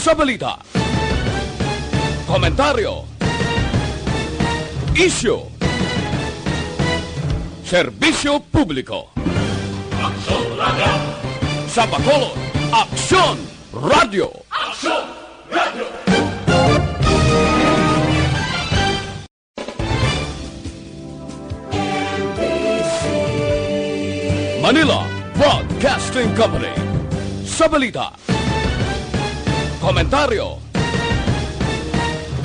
sa balita, komentaryo, isyu, serbisyo publiko. Aksyon Radio! Sa Bacolod, Aksyon Radio! Aksyon Radio! Manila Broadcasting Company. Sa balita, komentaryo,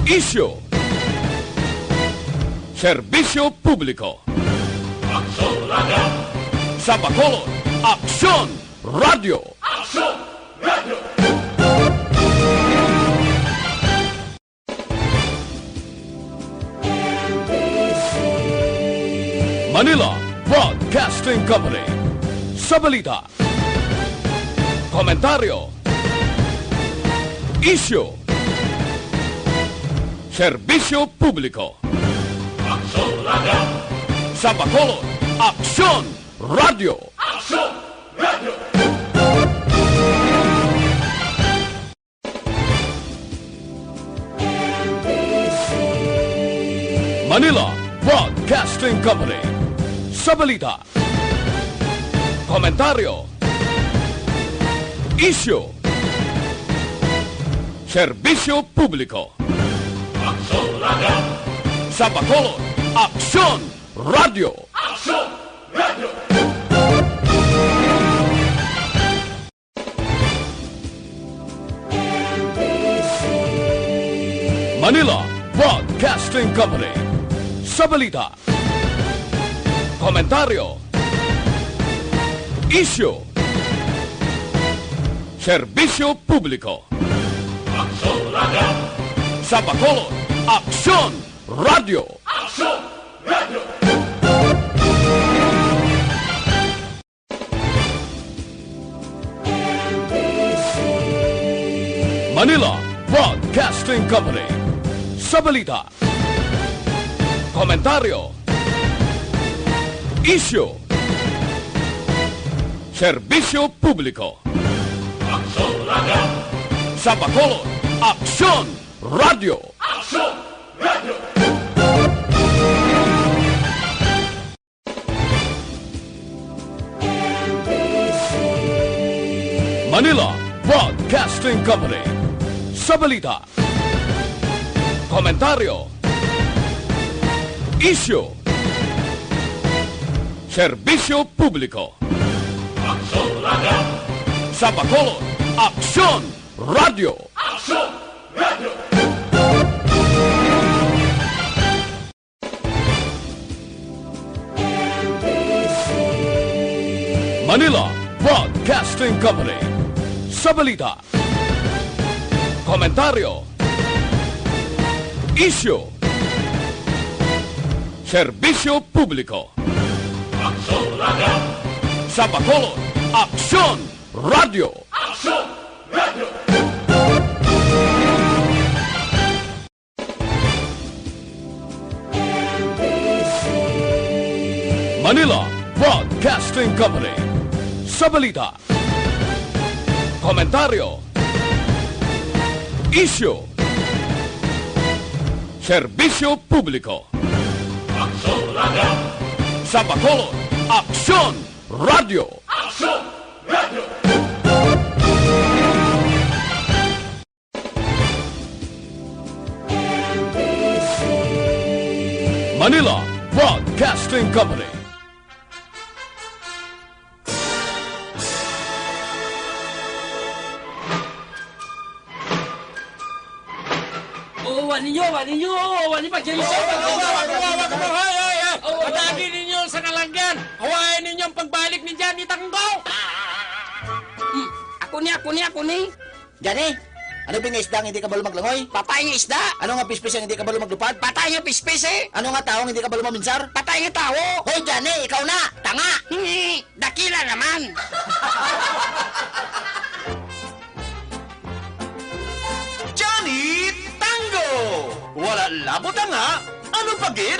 isyu, serbisyo publiko. Aksyon Radio! Sa Bacolod, Aksyon Radio! Aksyon Radio! Manila Broadcasting Company. Sa balita, komentaryo, isyu, serbisyo publiko. Aksyon Radio! Sa Bacolod, Aksyon Radio! Aksyon Radio! Manila Broadcasting Company. Sa balita, komentaryo, isyu, serbisyo publiko. Aksyon Radio! Sa Bacolod, Aksyon Radio! Aksyon Radio! Manila Broadcasting Company. Sa balita, komentaryo, isyu, serbisyo publiko. Aksyon Radio! Sa Bacolod, Aksyon Radio! Aksyon Radio! Manila Broadcasting Company. Sa balita, komentaryo, isyu, serbisyo publiko. Aksyon Radio! Sa Bacolod, Aksyon Radio! Aksyon Radio! Manila Broadcasting Company. Sa balita, komentaryo, isyu, serbisyo publiko. Aksyon Radio! Sa Bacolod, Aksyon Radio! Aksyon Radio! Manila Broadcasting Company. Sa balita, komentaryo, isyu, serbisyo publiko. Aksyon Radio! Sa Bacolod, Aksyon Radio! Aksyon Radio! Manila Broadcasting Company. Sa balita, komentaryo, isyu, serbisyo publiko. Aksyon Radio! Sa Bacolod, Aksyon Radio! Aksyon Radio! Manila Broadcasting Company. Wani pagkili sa Patabi ninyo sa kalanggan. Hawain ninyo ang pagbalik ni Johnny Tangbo. Ako ni. Jani, ano pingisdang hindi ka balo maglangoy? Patay nga isda. Ano nga pispis ang hindi ka balo maglupad? Patay nga pispis eh. Ano nga taong hindi ka balo maminsar? Patay nga tao. Hoy, Jani, ikaw na! Tanga! Dakila naman. Johnny Tango! Wala labot nga, ano pagit?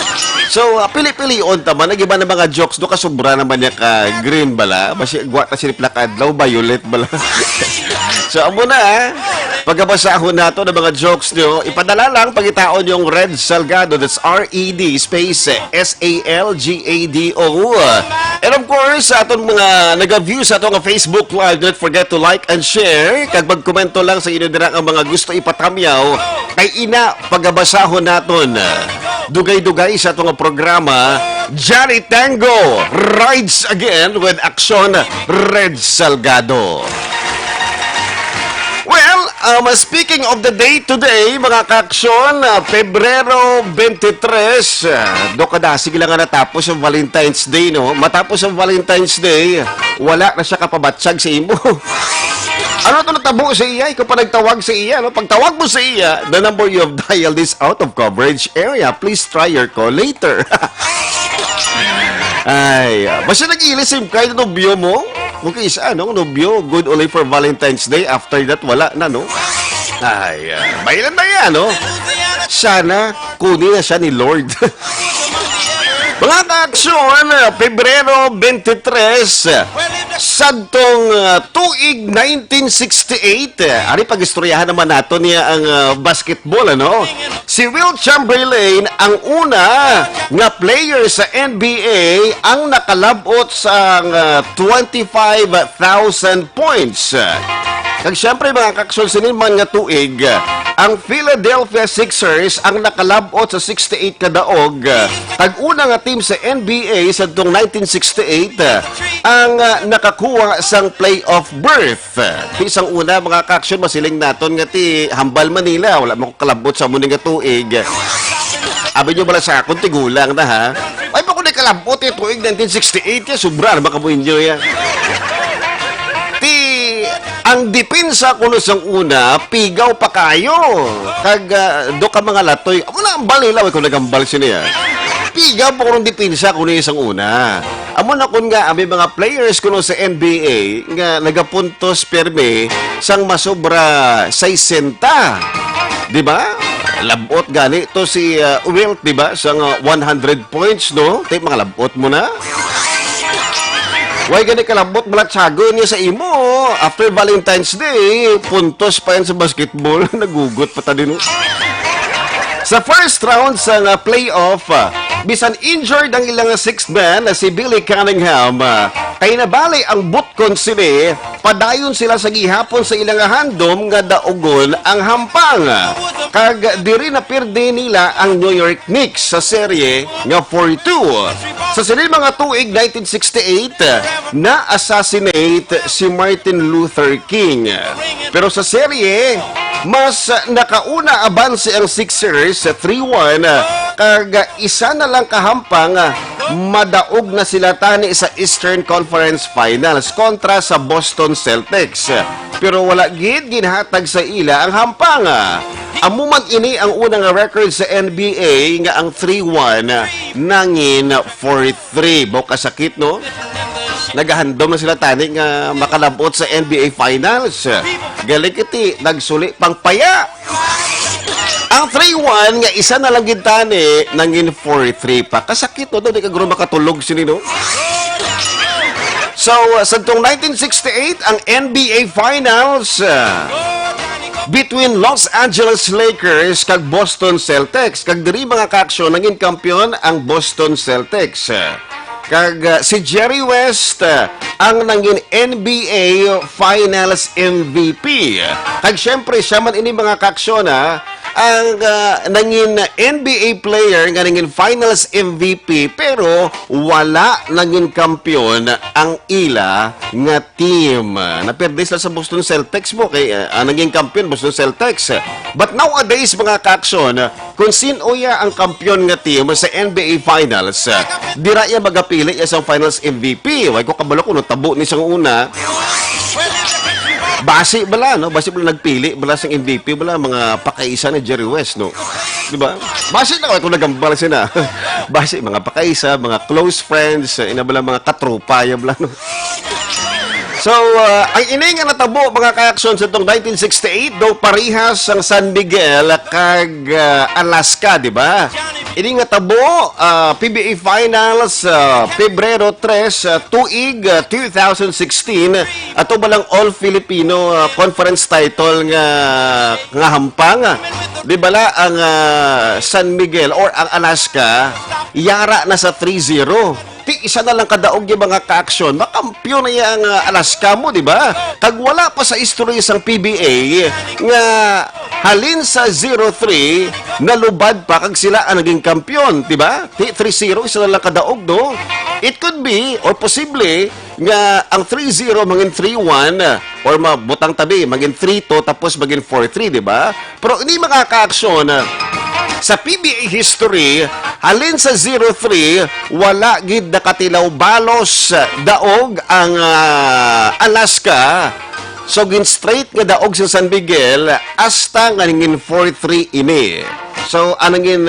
So, pili-pilion tama, nagiba na mga jokes do kasubra naman niya ka green bala. Basi guwa ta sila adlaw violet bala. So, amo na pagkabasahon nato ng mga jokes nyo, ipadala lang pagitaon yung Red Salgado, that's R-E-D space S-A-L-G-A-D-O. And of course, sa atong mga nag-view sa atong Facebook Live, don't forget to like and share. Kag magkomento lang sa inyo din ang mga gusto ipatamyaw kay ina pagkabasahon naton. Dugay-dugay sa itong programa, Johnny Tango rides again with Action Red Salgado. Well, speaking of the day today, mga ka-aksyon, Pebrero 23, dokadasig lang nga natapos ang Valentine's Day, no? Matapos ang Valentine's Day, wala na siya kapabatsag sa imo. Ano ito natabo sa iya? Ikaw pa nagtawag sa iya, no? Pagtawag mo sa iya, the number you have dialed is out of coverage area. Please try your call later. Ay, basta nag-ilisip kayo ng nobyo mo? Okay, isa, no? Nobyo, good only for Valentine's Day. After that, wala na, no? Ay, bayan na yan, no? Sana, kunin na siya ni Lord. Mga ka-aksyon, Pebrero 23, sadtong tuig 1968, ari pag-istoryahan naman nato niya ang basketball, ano? Si Will Chamberlain ang una nga player sa NBA ang nakalabot sa 25,000 points. Kag siyempre mga kaksyon siniman nga tuig, ang Philadelphia Sixers ang nakalabot sa 68 kadaog. Tag-una nga team sa NBA sa 1968 ang nakakuha sang playoff berth. Isang una mga kaksyon masiling naton nga ti Hambal Manila, wala mo kalabot sa muning nga tuig. Abi nyo bala sa akong tigulang na ha. Ay pa ko na kalabot yung tuig 1968 ya, sobra na baka mo inyo ya. Ang depensa kuno sang una, pigaw pa kayo. Kag do ka mga latoy. Amo na ang balilaw ko nagambal siya. Pigaw po kunong depensa kuno isang una. Amo na kun nga ami mga players kuno sa NBA nga nagapuntos perme sang masobra 60. Di ba? Labot gani to si Wilt, di ba? Sang 100 points, no? Tay mga labot mo na. Why gani kalabot malatsago niya sa imo? After Valentine's Day, puntos pa yan sa basketball. Nagugot pa ta din. Sa first round sa playoff, bisan injured ang ilang sixth man na si Billy Cunningham. Kay nabali ang butkon sila, padayon sila sa gihapon sa ilang handom nga daogon ang hampang. Kag diri na pirde nila ang New York Knicks sa serye nga 4-2. Sa sinin mga tuig 1968, na-assassinate si Martin Luther King. Pero sa serye, mas nakauna abanse ang Sixers sa 3-1 kag isa na lang kahampang madaog na sila tani sa Eastern Conference Finals kontra sa Boston Celtics. Pero wala gid ginhatag sa ila ang hampang. Amuman ini ang unang record sa NBA nga ang 3-1 nangin 4-3. Baka sakit, no? Nagahandom na sila tani nga makalabot sa NBA Finals. Galikiti, nagsuli pang paya. Ang 3-1 nga isa na lang gintani nangin 4-3 pa. Kasakit, no? Doon di ka guro makatulog sinino. So, sa 1968, ang NBA Finals between Los Angeles Lakers kag Boston Celtics. Kag diri mga kaaksyon nangin kampiyon ang Boston Celtics. Kag si Jerry West ang nangin NBA Finals MVP. Kag syempre siya man ini mga kaaksyon ang nangin NBA player nga nangin Finals MVP pero wala nangin kampiyon ang ila nga team. Naperde sila sa Boston Celtics mo kay nangin kampiyon Boston Celtics. But nowadays mga kaaksyon, kung sino ya ang kampiyon nga team sa NBA Finals, dira ya magapili ya sa Finals MVP. Way ko kabalo ko no tabo ni siyang una. Basi bala, no? Basi bala nagpili, bala sang MVP, bala mga pakaisa ni Jerry West, no? Di ba? Basi na kung nagambal sila. Basi, mga pakaisa, mga close friends, inabala mga katropa, bala, no? So, ang ini nga natabo mga ka-aksyon sa itong 1968 daw parihas ang San Miguel kag Alaska, di ba? Ini nga tabo PBA Finals Pebrero 3 tuig 2016 ato balang All Filipino Conference title nga hampang. Di bala ang San Miguel or ang Alaska yara na sa 3-0. Ti isa na lang kadaog yung mga ka-aksyon, makampyon na yung Alaska mo, di ba? Kag wala pa sa history sang PBA nga halin sa 0-3 nalubad pa kag sila ang naging kampyon, di ba? Ti 3-0 isa na lang kadaog, no? It could be or posible nga ang 3-0 maging 3-1 or mabutang tabi maging 3-2 tapos maging 4-3, di ba? Pero hindi mga ka-aksyon sa PBA history, halin sa 0-3, wala gid nakatilaw balos daog ang Alaska. So, gin straight nga daog sa San Miguel, hasta nga ningin 4-3 ini. So, anangin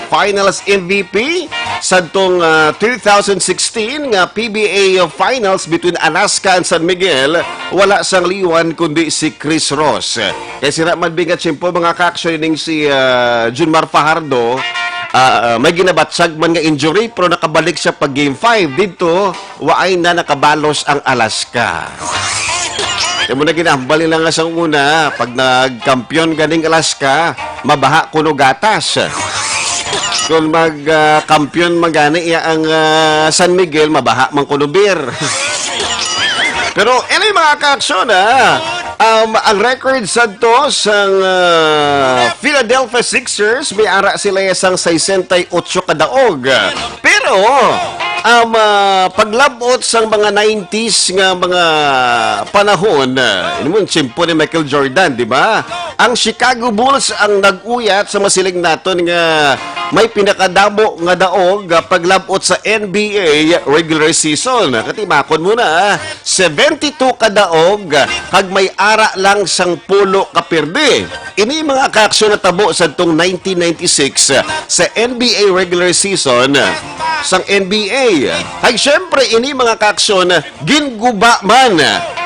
finals MVP sa itong 2016 nga PBA Finals between Alaska and San Miguel, wala sang liwan kundi si Chris Ross. Kaya sira madbigat siyempre mga ka-action si Junmar Fajardo, may ginabatsag man nga injury pero nakabalik siya pag Game 5. Dito, waay na nakabalos ang Alaska. Kaya mo na ginahambal nila nga sa una, pag nagkampiyon ganing Alaska, mabaha kuno gatas. Kung mag-kampiyon magani ang San Miguel, mabaha man kuno beer. Pero anyway mga ka-aksyon ang record sa to sang Philadelphia Sixers, may ara sila isang 68 kadaog. Pero paglabot sang mga 90s nga mga panahon, mo tiyempo ni Michael Jordan, di ba? Ang Chicago Bulls ang nag-uyat sa masiling naton nga may pinakadamo nga daog paglabot sa NBA regular season. Katimakon muna, 72 kadaog kag may ara lang sang 10 kapirde. Ini mga ka-aksyon na tabo sa itong 1996 sa NBA regular season sang NBA. Ay syempre ini mga ka-aksyon ginguba man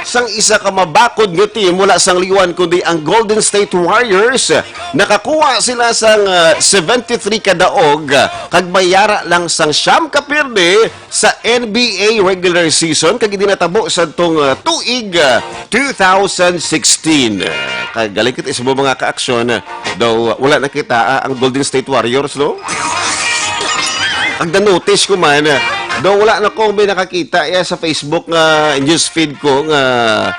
sang isa ka mabakod nga team mula sang liwan kundi ang Golden State Warriors. Nakakuha sila sang 73 kadaog kag mayara lang sang siyam kapirde sa NBA regular season kag dinatabo sa itong tuig 2016. Kag galing kita sa mga ka-aksyon daw wala nakita ang Golden State Warriors, no? Ang na-notice ko man, daw wala na ko may nakakita sa Facebook nga newsfeed ko nga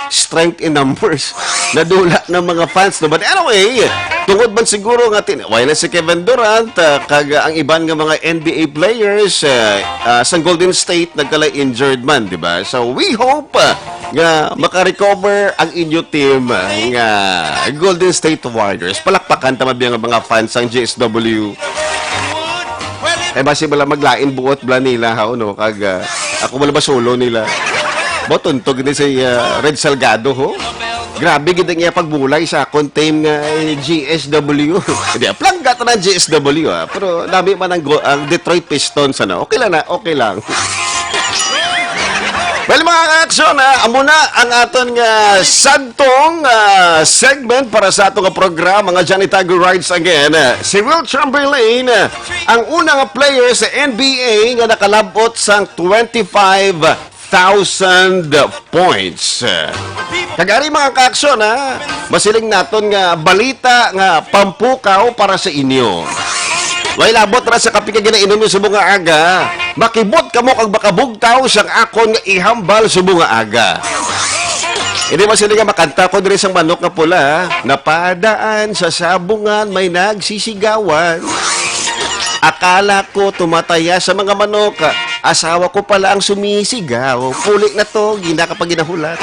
strength in numbers na dula ng mga fans. No? But anyway, tungod man siguro nga wala si Kevin Durant kag ang iban nga mga NBA players sa Golden State nagkala injured man, di ba? So we hope nga makarecover ang inyo team nga Golden State Warriors. Palakpakan tama biya nga mga fans ang GSW. Eh basi bala maglain buot bla nila ha no kag ako bala ba solo nila. Bo tuntog ni si Red Salgado ho. Grabe gid niya pagbulay sa contain nga GSW. Hindi plangga ta ng GSW pero dami man ang Detroit Pistons ano. Okay lang na, okay lang. Well, mga ka-aksyon, amo na ang aton nga santong segment para sa atong programa nga Johnny Tago Rides Again. Si Will Chamberlain, ang unang player sa NBA nga nakalabot sang 25,000 points. Kagari mga ka-aksyon, masiling naton nga balita nga pampukaw para sa inyo. Way labot ra sa kapig ginainom sa bunga aga. Makibot kamo kag makabugtaw sang akon nga ihambal sa bunga aga. Hindi ba sila nga makanta ko diri sang manok nga pula, napadaan sa sabungan may nagsisigawan. Akala ko tumataya sa mga manok, asawa ko pala ang sumisigaw. Pulik na to, ginakapag ginahulat.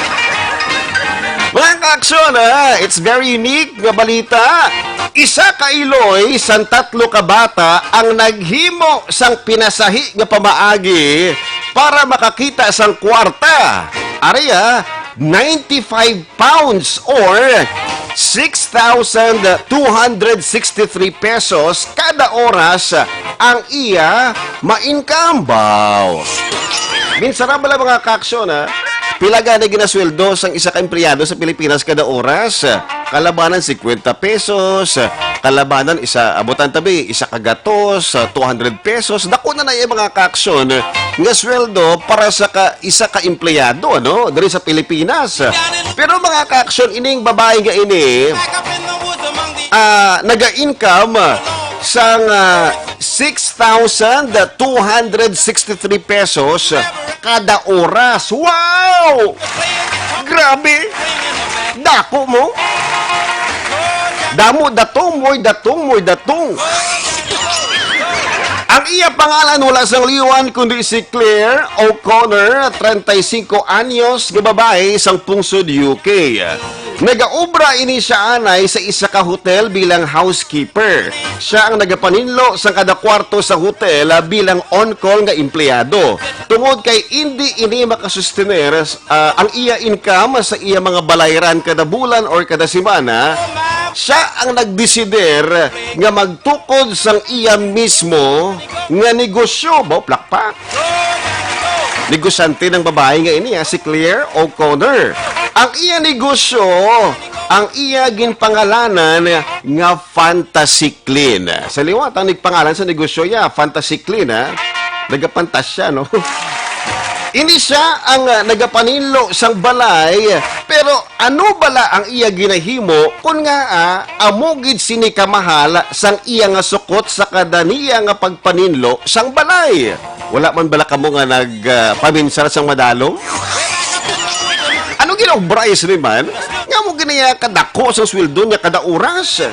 Mga ka-aksyon, it's very unique nga balita. Isa ka Iloy sang 3 ka bata ang naghimo sang pinasahi nga pamaagi para makakita sang kwarta. Ariya, 95 pounds or 6,263 pesos kada oras ang iya mainkambaw. Minsan na mga ka-aksyon Pila gani ginasweldo sang isa ka empleyado sa Pilipinas kada oras? Kalabanan 50 pesos, kalabanan isa abutan tabi, isa ka gatos, 200 pesos. Dako na yung mga kaaksyon nga sweldo para sa isa ka empleyado ano, diri sa Pilipinas. Pero mga kaaksyon ining babae nga ini naga-income sang 6,263 pesos kada oras. Wow! Grabe! Dako mo! Damo, datong, moy, datong. Ang iya pangalan wala sang liwan kundi si Claire O'Connor, 35 anyos, nga babae, sang pungsod UK. Nagaobra ini siya anay sa isa ka hotel bilang housekeeper. Siya ang nagapaninlo sa kada kwarto sa hotel bilang on-call nga empleyado. Tungod kay hindi ini makasustener ang iya income sa iya mga balayran kada bulan or kada semana, siya ang nagdesider nga magtukod sang iya mismo nga negosyo. Plakpak. Negosyante ng babae nga ini, si Claire O'Connor. Ang iya negosyo, ang iya ginpangalanan nga Fantasy Clean. Sa liwat, ang nagpangalan sa negosyo niya, Fantasy Clean, ha? Nagapantas siya, no? Ini siya ang nagapaninlo sang balay, pero ano bala ang iya ginahimo kung nga amugid sini kamahal sang iya nga sukot sa kadaniya nga pagpaninlo sang balay? Wala man bala kamo nga nagpaminsar sang madalong? Ano ginaw Bryce naman? Nga mo ginaya kadako sa sweldo niya kada oras?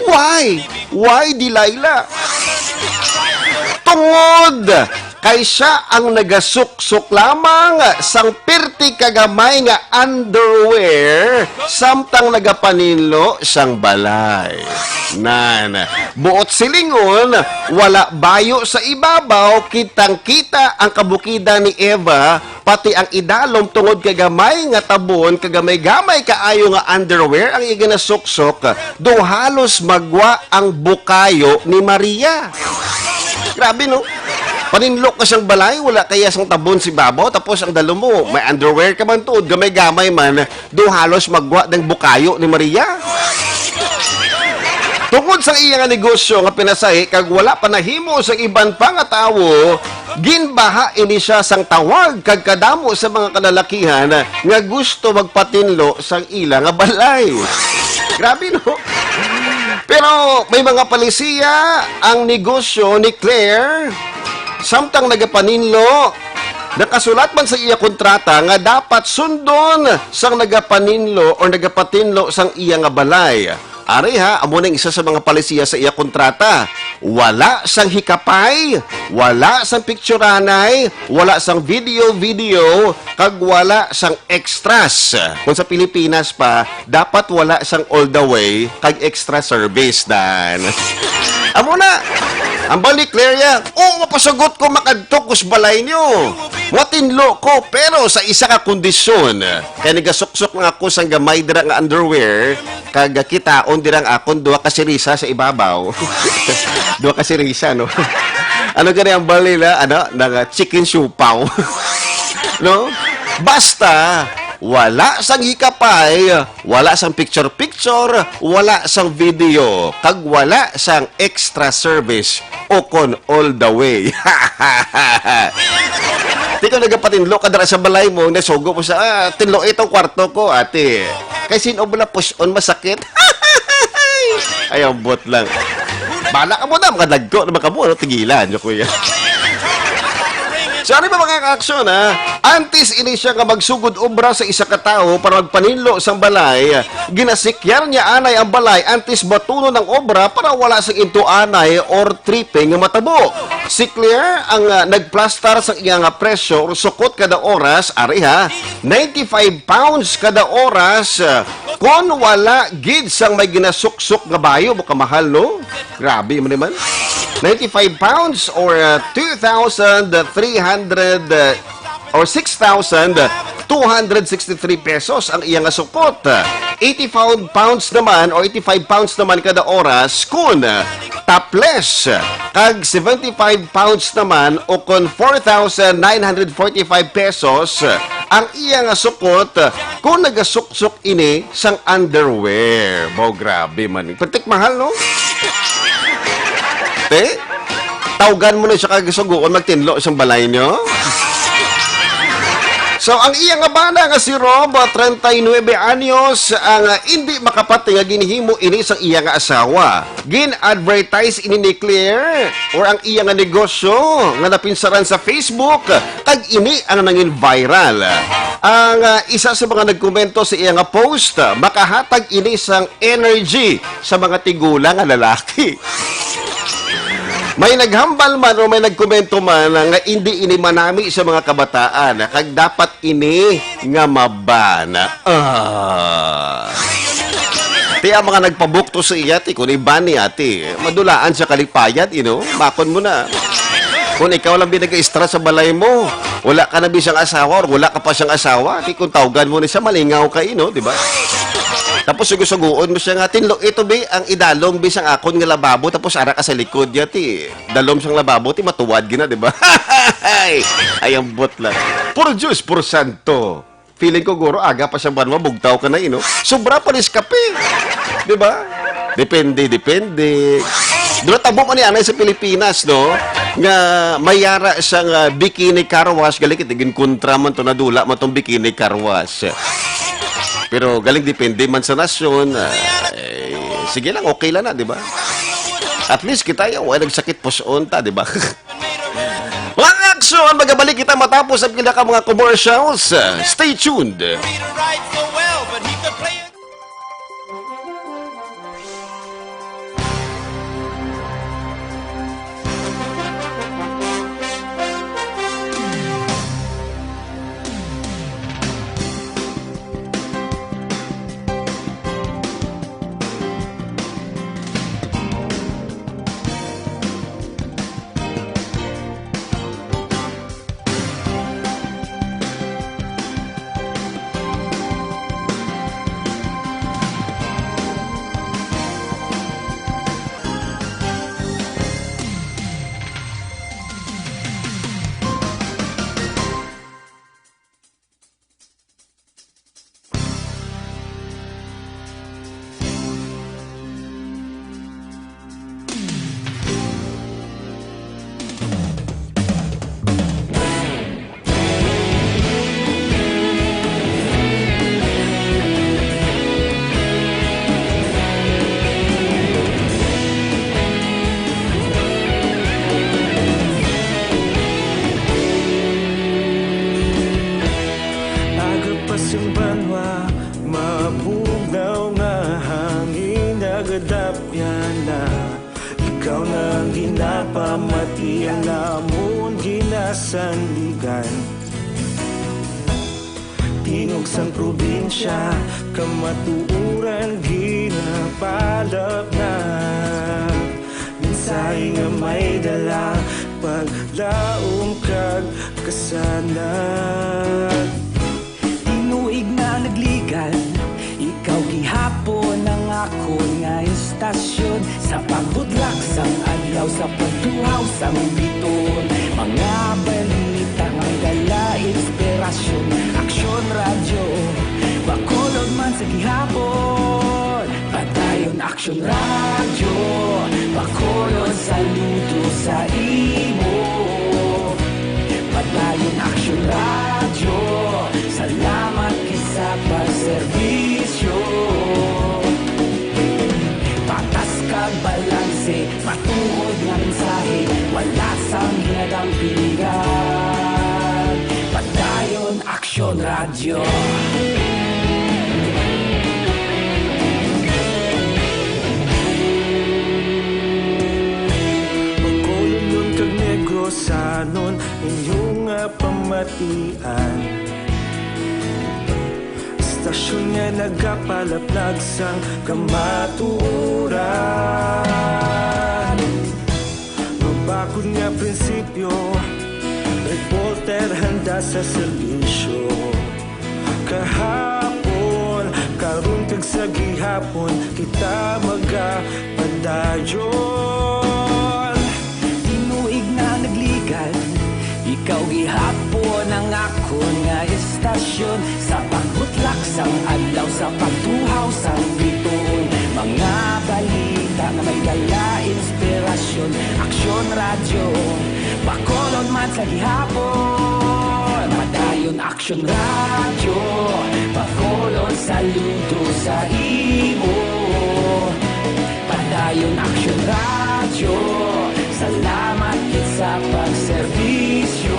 Why? Why, Delilah? Tungod kay siya ang nagasuksok lamang sang pirti kagamay nga underwear samtang nagapaninlo sang balay. Buot silingon, wala bayo sa ibabaw, kitang-kita ang kabukida ni Eva, pati ang idalom tungod kagamay nga tabon, kagamay-gamay kaayo nga underwear ang iginasuksok, do halos magwa ang bukayo ni Maria. Grabe, no? Paninlok ka siyang balay, wala kaya sang tabon si babaw, tapos ang dalo mo, may underwear ka man tuod, gamay-gamay man, do halos magwa ng bukayo ni Maria. Tungod sa iya nga negosyo nga pinasahi, kag wala pa nahimo sa iban pa nga tawo, ginbaha ini siya sang tawag kag kadamo sa mga kalalakihan nga gusto magpatinlo sang ila nga balay. Grabe, no? Pero may mga palisiya ang negosyo ni Claire. Samtang nagapaninlo, nakasulat man sa iya kontrata nga dapat sundon sang nagapaninlo o nagapatinlo sang iya nga balay. Ari ha, amo nang isa sa mga palisiya sa iya kontrata. Wala sang hikapay, wala sang picturanay, wala sang video, kag wala sang extras. Kung sa Pilipinas pa, dapat wala sang all the way, kag extra service dan. Amo na, ang balik, Claire, mapasagot ko makadtok kus balay nyo. Matinlo ko, pero sa isa ka kondisyon. Kaya nagasuksok nga ako sang gamay dira nga underwear, kag kitaon dirang akon duha ka sirisa sa ibabaw. Duha ka sirisa, no? Ano gani ang balila? Chicken siupaw. No? Basta, wala sang hikapay, wala sang picture-picture, wala sang video, kag wala sang extra service o kon all the way. Di ko nagapatinlo ka dara sa balay mo, nasugo mo sa, tinlo itong kwarto ko, ate. Kay sino bala push-on masakit? Ayaw, bot lang. Bala ka mo na, makadagko naman ka mo, tigilan, yo kuya. So ano ba mga ka-aksyon, ha? Antes ini siya nga magsugod obra sa isa ka tao para magpaninlo sang balay, ginasikyar niya anay ang balay antes batuno ng obra para wala sang into anay or tripping nga matabo. Si Claire ang nagplastar sa iya nga presyo or sukot kada oras, ari ha, 95 pounds kada oras. Kung wala gid sang may ginasuksok nga bayo, baka mahal, no? Grabe mo naman. 95 pounds or 2,300 or 6,263 pesos ang iyang sukot. 85 pounds naman o 85 pounds naman kada oras kun topless. Kag 75 pounds naman o kun 4,945 pesos ang iya nga sukot kung nagasuksok ini sang underwear. Bo, grabe man. Patik mahal, no? Tawgan mo na siya kagasugoon magtinlo isang balay nyo. So, ang iya nga bana nga si Rob, 39 anyos, ang hindi makapati nga ginihimo ini sa iya nga asawa. Gin-advertise ini ni Claire or ang iya nga negosyo nga napinsaran sa Facebook, kag ini ang nangin viral. Ang isa sa mga nagkomento sa iya nga post, makahatag ini sang energy sa mga tigulang nga lalaki. May naghambal man o may nagkomento man nga hindi ini manami sa mga kabataan kag dapat ini nga mabana. Ti ang mga nagpabukto sa iya ti kun ibani ati madulaan sa kalipayat, makon mo na. Kung ikaw lang binag-stress sa balay mo, wala ka na bisang asawa or wala ka pa siyang asawa, ti kung tawgan mo ni siya malingaw ka di ba? Tapos sugusuguon mo siya nga, tinlo, ito ba ang idalom bisang akon nga lababo, tapos ara ka sa likod niya, ti. Dalom siyang lababo, ti matuwad gina, di ba? Ay, ang bot lang. Puro Diyos, puro santo. Feeling ko, guro, aga pa siya banwa, bugtaw ka na, Sobra pa nis kape. Di ba? Depende. Doon tabo man yan sa Pilipinas, no? Nga mayara siyang bikini car wash, galing itigin kontra man to, nadula man tong bikini car wash. Pero galing depende man sa nasyon, sige lang, okay lang na, di ba? At least kita yung nagsakit puson ta, di ba? Mga aksyon, magabalik kita matapos ang pinaka mga commercials. Stay tuned. Pamati ang lamon ginasanligan. Tinog sang probinsya, kamatuuran ginapalap na. Minsay nga may dala, paglaom kag kasanag. Tinuig na nagligan, ikaw gihapon ang ako nga istasyon. Sa paghudlak sang adlaw, sa pagtuhaw sang biton. Mga balita ang dala, inspirasyon. Aksyon radyo, bakulod man sa gihapon. Padayon aksyon radyo, bakulod saludo sa imo. Padayon aksyon radyo, salamat kisa pagserbisyo. Patas kag balanse, matuod nga mensahe, wala sang hinadang piligan. Padayon aksyon radyo. Pagkulunod kag negosanon, inyong pamatian. Istasyon nga nagapalaplag sang kamatuuran. Mabakod nga prinsipyo, reporter handa sa serbisyo. Kahapon, karon Pag sa gihapon kita magapadayon. Tinuig na nagligan, ikaw gihapon ang ako nga estasyon. Sa pagbutlak sang adlaw, sa pagtuhaw sang bituon, mga balita na may dala inspirasyon. Aksyon radyo, bakolon man sa gihapon. Madayon aksyon radyo, bakolon saludo sa imo. Padayon aksyon radyo, salamat kit sa pagserbisyo.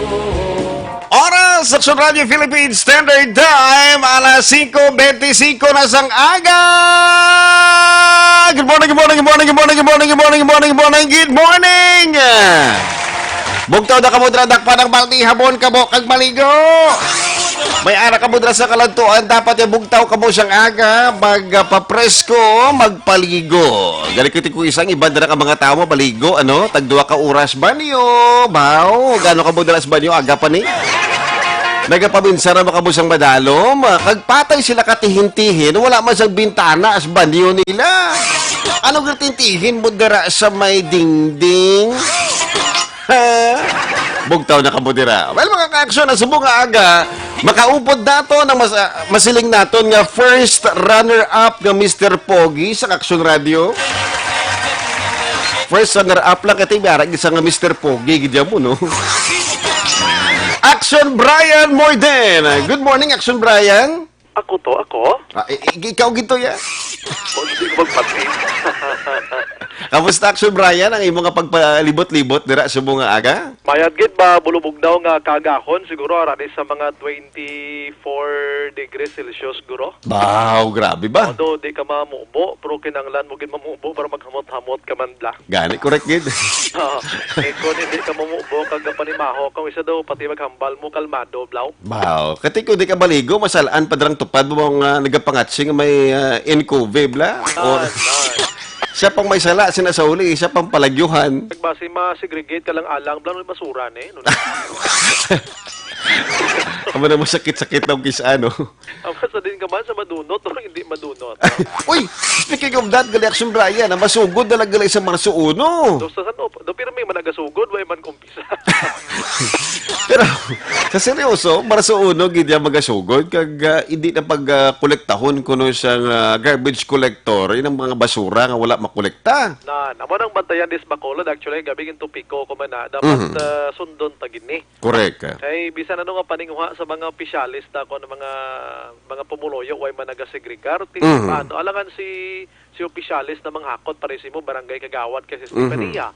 Oras, Action Radio Philippines Standard Time, alas 5:25 na sang aga. Good morning, good morning, good morning, good morning, good morning, good morning, good morning, good morning, good morning. Bugtaw na kamudra dakpa ng balti habon kamo kag maligo. May ara kamudra sa kalantuan, dapat yung bugtaw kamo siyang aga, magpapresko, magpaligo. Gali ko isang iba na ka mga tao maligo, ano, tagduwa ka oras ba niyo? Baw, gano ka madalas ba niyo aga pa ni? Nagapabinsara makabusang madalom, kagpatay sila katihintihin, wala man sang bintana as banyo nila. Ano gatintihin mo dara sa may dingding? Bugtaw na kabudira. Well, mga ka-aksyon, na subong nga aga, makaupod nato na masiling naton nga first runner-up nga Mr. Pogi sa Action Radio. First runner-up lang kati biara isa nga Mr. Pogi, gidya mo, no? Action Brian Moyden. Good morning, Action Brian. Ako to, ako? Ikaw gito ya. Hindi ko magpatin. Kamusta, Action Brian, ang imong nga pagpalibot-libot dira sa mga aga? Mayad gid ba, bulubog daw nga kagahon, siguro arani sa mga 24 degrees Celsius, guro. Wow, grabe ba? Although di ka mamubo, pero kinanglan mo gid mamubo para maghamot-hamot ka man bla. Gani, correct gid. Kung hindi ka mamubo, kag panimaho, kung isa daw pati maghambal mo, kalmado, blaw. Wow, kati ko di ka baligo, masalaan pa drang tupad mo mga nagapangatsing may NCOV, bla? Or siya pang may sala, sinasauli, siya pang palagyuhan. Nagbasi ma-segregate ka lang alang, bla, basura eh. Amo na mo sakit-sakit ng kisa, ano? Sa din ka man sa madunot o hindi madunot. Uy, speaking of that, gali Action Brian, masugod na lang gali sa Marso 1. Doon sa ano, do pero may managasugod, way man kumpisa. Pero, sa seryoso, Marso 1, gid ya magasugod, kag hindi na pag-kolektahon kuno siyang garbage collector, yun ang mga basura nga wala makolekta. Naman ang bantayan dis Bacolod, actually, gabi yung tupiko ko man na, dapat sundon tagini. Correct. Ay, bisan ano nga paninguha sa mga opisyalista ko ng mga pumuloyo, way man nagasegregar. Paano? Alangan si opisyalis na manghakot, parisi mo, barangay kagawad kasi Stefania.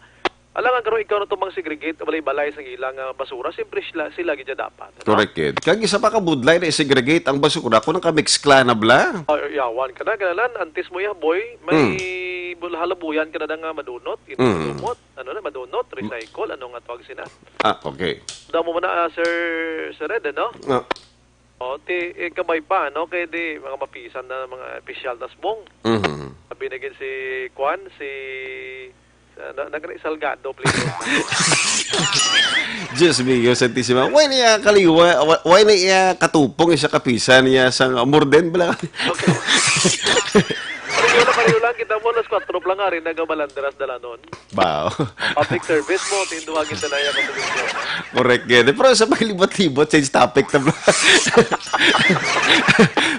Alangan karo ikaw na itong segregate, balay-balay sa ilang basura, siyempre sila gidya dapat. Ano? Correct, kid. Kag isa pa ka budlay na i-segregate ang basura kung nang ka-mix clan na bla. Yawan ka na, ganalan, antis mo ya, boy, may halabuyan ka na nga madunot, itumot, madunot, recycle, ano nga tawag sina. Okay. Damo mo na, Sir Red, ano? Kamay pa, no? Kaya di, mga mapisan na mga opisyal na smong. Binigyan si Kwan, Nagre-Salgado, please. Diyos mío, Santissima. Why niya kaliwa, why niya katupong isa kapisan niya sa morden bala? Okay. Pareho lang, kita mo, alas 4 lang nga rin, nagamalanderas dala nun. Wow. Public service mo, tinduhagin na yan ang pagkakas. Correct, gede. Pero sa paglibot-libot, change topic na bro.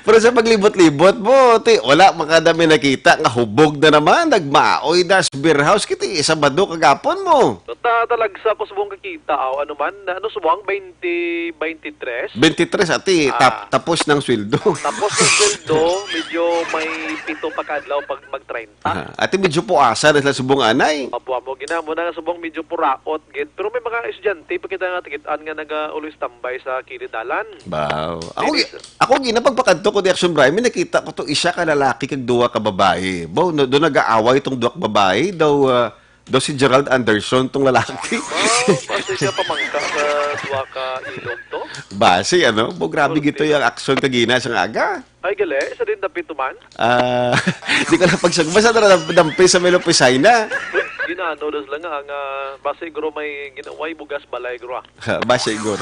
Pero sa paglibot-libot mo, wala makadami nakita, nga hubog na naman, nagmaoy na sa beer house, kita isa bado kagapon mo. Talagsa ko subong kakita, ano man, subong 23? 23, ati, tapos ng sweldo. Tapos ng sweldo, medyo may pito pagkadlaw pag mag-30. Ati medyo po asa na sila subong anay. Abuha mo, ginamo na nga subong medyo puraot, gid. Pero may mga estudyante, pagkita nga tikitaan nga nag-always tambay sa kilidalan. Wow. Ako ginapagpakanto ko di Action Brian, may nakita ko to isa ka lalaki kag duwa ka babae. Bo, doon nag-aaway itong duwa ka babae, daw si Gerald Anderson tong lalaki. Basta siya pamangka sa duwa ka ilog to? Base, ano? Bo, grabe gito yung action kagina sa aga. Ay, gali. Isa din dapit man? Di ko na pagsag. Basta na dampi sa Melopisay na. Ginamo nga, no, das lang nga, ang base guro may ginaway bugas balay guro. Ba siguro.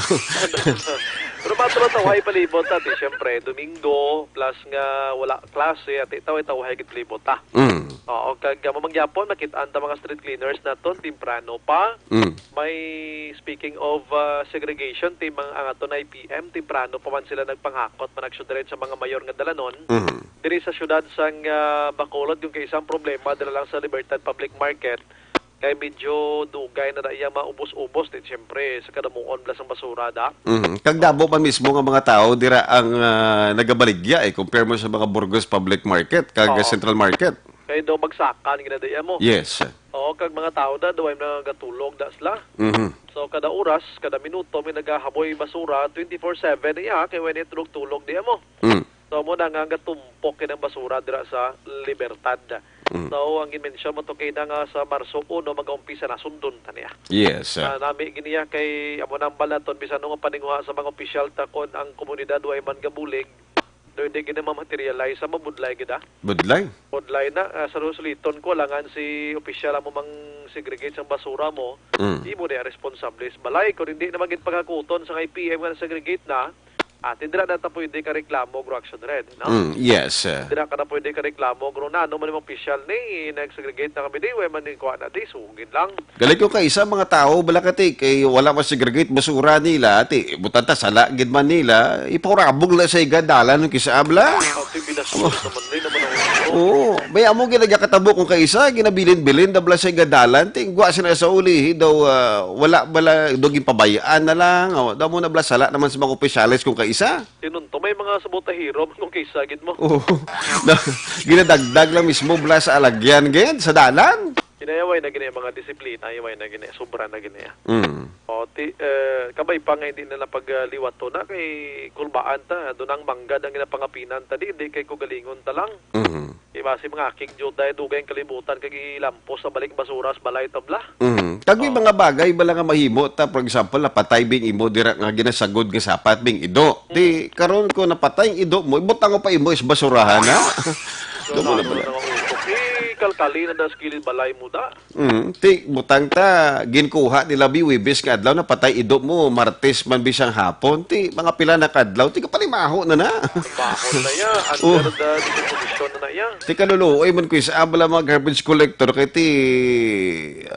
Pero matro taway palibot ati, syempre, Domingo, plus nga wala klase, at itaw hay palibot ta. Oo, kag mamangyapon, nakitaan ta mga street cleaners naton, timprano pa. May, speaking of segregation, ang aton IPM, timprano pa man sila nagpanghakot, managsyon sa mga mayor nga dalanon. Diri sa syudad sang Bacolod, yung kaisang problema, dala lang sa Libertad Public Market, kay medyo dugay na iya maubos-ubos din siyempre sa kadamuon blas ang basura da. Kag Dabo pa mismo nga mga tao dira ang nagabaligya compare mo sa mga Burgos Public Market kag Central Market. Kay do magsakan ginadaya mo. Yes. Oo, kag mga tao da duway nagatulog da sila. So kada oras, kada minuto may nagahaboy basura 24/7 iya kay when tulog diya mo. So mo na nga tumpok kinang basura dira sa Libertad. So ang imensyon mo to kay na nga sa Marso 1 mag-umpisa na sundon taniya. Yes. Nami giniya kay amo nang balaton bisan nga paninguha sa mga opisyal takon ang komunidad way man gabulig. Do hindi gina ma-materialize sa mabudlay gida. Budlay. Budlay na sa Rosaliton ko langan si opisyal mo mang segregate sang basura mo. Di mo na responsable sa balay ko hindi na magit paghakuton sa IPM nga segregate na. Tindra na ta pwede ka reklamo gro action red, no? Yes. Tindra ka na pwede ka reklamo gro na, no man yung official ni nag-segregate na kami di, way man din kuha na di, sugin lang. Galing ko kay isa mga tao balakati kay wala mas segregate basura nila ati butanta sala gid man nila iporabog la sa igadalan ng kisa abla. Naman din naman ang Oo, may amo ginagakatabo kung kaisa ginabilin-bilin dabla sa igadalan tingwa sina sa uli daw wala bala doging pabayaan na lang daw mo na bla sala naman sa mga opisyalis kung kaisa. Tinunto may mga sabotahiro kung kaysa gid mo. Oo. Ginadagdag lang mismo bla sa alagyan gid sa dalan. Kinayaway na ginaya mga disiplina, yaway na ginaya, sobra na ginaya. O, kabay pa nga hindi nila pagliwat to na kay kulbaan ta, doon ang manggad ang ginapangapinan ta, di kay kugalingon ta lang. Basi mga aking juday, dugay ang kalibutan, kay lampos sa balik basuras, balay tabla. Kag may mga bagay bala nga mahimo ta, for example, napatay bing imo, dira nga ginasagod nga sapat bing ido. Di, karon ko napatay ang ido mo, ibutang ko pa imo is basurahan na. Kalkali na das kilid balay mo da. Ti butang ta ginkuha nila biwibis nga adlaw na patay ido mo Martes man bisang hapon ti mga pila na kadlaw ti kapalimaho na. Bahon na ya under the disposition na ya. Ti kaluluoy man ko isa abala mga garbage collector kay ti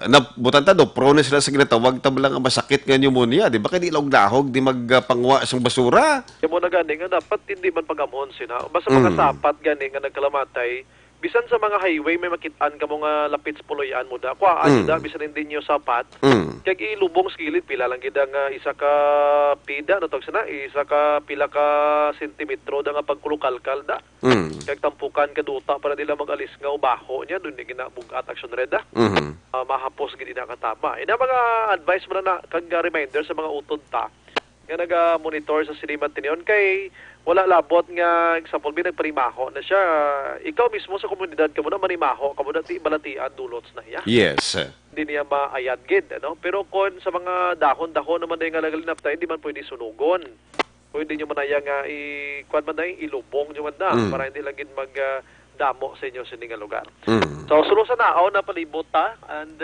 na butang ta do prone sila sa ginatawag ta bala nga masakit nga pneumonia di ba kay di log-lahog di magpangwa sang basura. Kaya mo na gani nga dapat hindi man pagamon sina. Basta mga sapat gani nga nagkalamatay bisan sa mga highway may makitaan ka mga lapit sa puloyan mo da. Kuhaan da bisan hindi nyo sapat. Kag ilubong skilid pila lang gid nga isa ka pida no tog sana isa ka pila ka sentimetro da nga pagkulukalkal da. Kag tampukan ka duta para nila mag-alis nga ubaho niya dun ni ginabugat action red da. Mahapos gid na katama. Ina mga advice mo na kag reminder sa mga utod ta nga naga-monitor sa Siliman Tinion kay wala labot nga example bi nagparimaho na siya ikaw mismo sa komunidad kamo na manimaho kamo dati balatian dulots na iya. Yes. Hindi niya maayad gid ano pero kon sa mga dahon-dahon naman day nga nagalinap tayo hindi man pwede sunugon. Pwede niyo man nga kuan man day ilubong niyo man da para hindi lang gid mag damo sa inyo sa nga lugar. So sulusan na na palibot ta and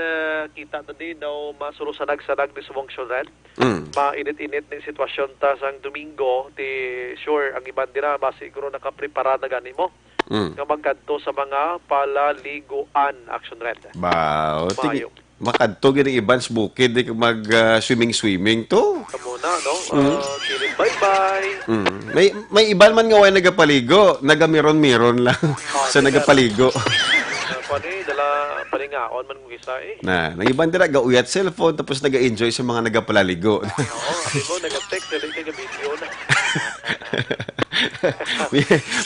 kita tadi daw masulusanag-sanag ni sumong red. Mainit-init ng sitwasyon ta sang Domingo ti sure ang iban dira base siguro nakaprepara na gani mo. Nga magkadto sa mga palaliguan action red. Wow. Makadto gini ibans bukid di mag swimming to. Kamo na no. Kilid bye-bye. May iban man nga way nagapaligo, nagamiron-miron lang sa nagapaligo. Pani dala palingaon man mo isa nang iban dira gauyat cellphone tapos naga-enjoy sa mga nagapalaligo. Oo, ako nag-text dili kay video na.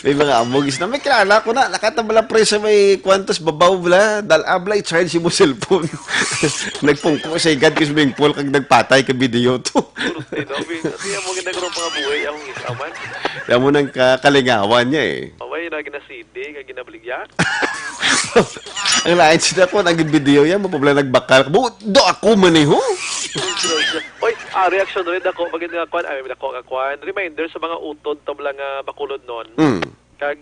may mga amogis na may kilala ko na nakatabala pre sa may kwantos babaw bla dal abla i-charge mo cellphone. Nagpungko sa igad kay swimming pool kag nagpatay ka video to. Siya mo ginagro mga buhay ang isa man. Yan mo nang kalingawan niya Away na gina-CD kag ginabaligya. Ang lain sila ko nag video yan mapabla nagbakal. Do ako man ho. Oy, reaction rin ako pag nga kwan, reminder sa mga utod tabla nga Bacolod noon. kag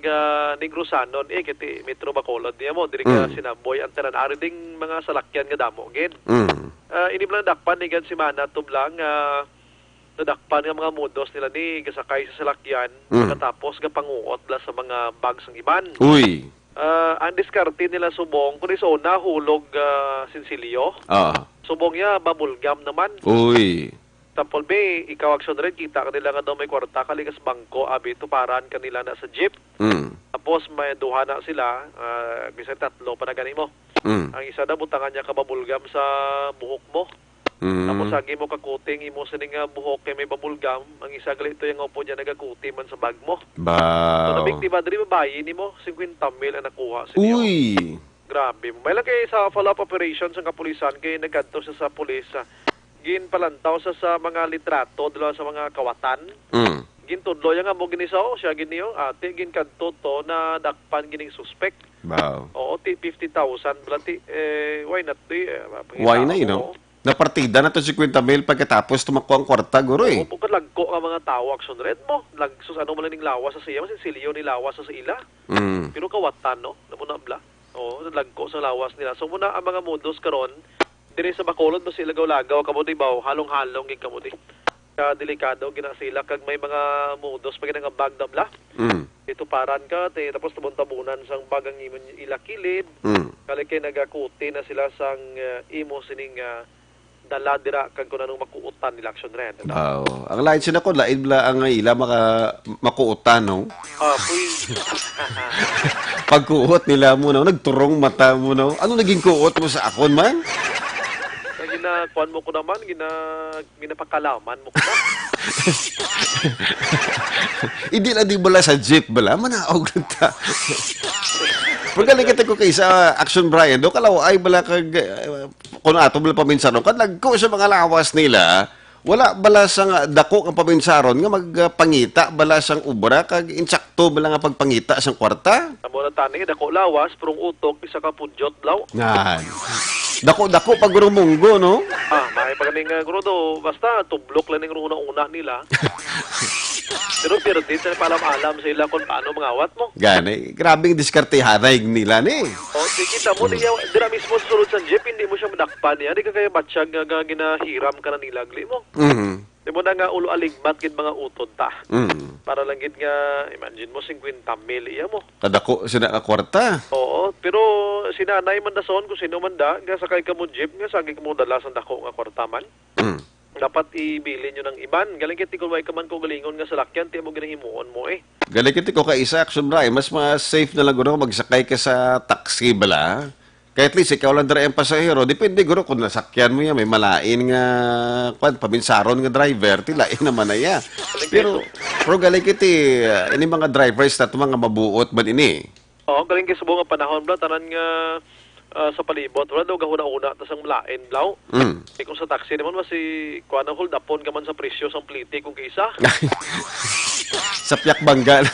Negrosanon kiti Metro Bacolod niya mo diri ka sinaboy ang tanan ari ding mga salakyan nga damo gid. Ini lang dakpan ni gan simana tublang nadakpan nga mga modos nila ni gasakay sa salakyan pagkatapos ga panguot la sa mga bags ng iban. Uy. Ang diskarte nila subong kundi sa una hulog sinsilyo. Subong niya babulgam naman. Uy. Tapos be, ikaw action rin, kita kanila nga daw may kwarta, kaligas bangko, abi, tuparan kanila na sa jeep. Tapos may duha na sila, bisan tatlo pa na gani mo. Ang isa na butangan niya kababulgam sa buhok mo. Tapos agi mo kakuting, imo sining buhok kay may babulgam, ang isa galito yung opo niya nagakuti man sa bag mo. So nabiktima diri babayi ni mo, 50,000 ang nakuha sa niyo. Uy. Grabe. May lang kay sa follow-up operations ang kapulisan, kay nagkanto siya sa pulis, ginpalantaw sa mga litrato dala sa mga kawatan. Gintudlo nga mo ginisaw siya giniyo ate ginkanto to na dakpan gining suspect. Wow. Oo, 50,000 blati why not Why na, you know? Napartida na to 50,000 pagkatapos tumakbo ang kwarta guro eh. Oo, lagko ang mga tao action red mo. Lagsus ano man ning lawas sa siya, sinsilyo ni lawas sa ila. Pero kawatan no, namuna bla. Oo, lagko sa lawas nila. So muna ang mga modus karon diri sa Bacolod mo sila lagaw kamo di baw halong-halong gid kamo di. Ka delikado gina sila kag may mga modus pag nga bag na bla. Ito paran ka tapos tabon-tabunan sang bagang imon ilakilid. Kali kay nagakuti na sila sang imo sining dala dira kag kun anong makuutan nila action red. Ang lain sina ko lain bla ang ila makuutan no. Puy. Pagkuot nila mo no, nagturong mata mo no. Ano naging kuot mo sa akon man? Kuan mo ko naman, ginapakalaman mo ko na. Hindi na di bala sa jeep bala, manaog na ta. Pagkaling kita ko kay sa Action Brian, do kalaw ay bala kag kung ato bala paminsaron, kad nagko sa mga lawas nila, wala bala sang dako ang paminsaron nga magpangita bala sang ubra kag insakto bala nga pagpangita sang kwarta. Amo na tani dako lawas, prong utok isa ka pudyot law. Nan. Dako-dako pag munggo, no? May paganing guro do, basta tublok lang ng una nila. Pero di sa palam-alam sa ila kung paano mangawat mo. Gani, grabing diskartehanay nila ni. Sige, tamo niya, dira mismo sa sulod sa jeep, hindi mo siya madakpan niya. Di ka kaya matsyag nga ginahiram ka na nilagli mo. Di mo na nga ulo aligmat gid mga utod ta. Para lang gid nga, imagine mo, 50,000 iya mo. Kadako sina ka kwarta. Oo, pero sinanay man dason kung sino man da, nga sakay ka mo jeep, nga sagi ka mo dala sa dako nga kwarta man. Dapat ibili nyo ng iban. Galing kiti kung way ka man ko galingon nga salakyan, tiya mo ginahimuon mo eh. Galing kiti ko ka isa, Action Brian, mas safe na lang guro magsakay ka sa taxi bala. Kaya at least, ikaw lang dara ang pasahero. Depende, guro, kung nasakyan mo yan, may malain nga, paminsaron nga driver, tilain naman na yan. Pero galing kiti, ini mga drivers na mga mabuot man ini. Oo, galing kiti sa buong panahon, bla, tanan nga sa palibot. Wala daw gahuna-una, tas ang malain, blaw. Kung sa taxi naman, masi, kuha na hold upon ka man sa presyo, sang pliti kung kisa. Sa piyak bangga.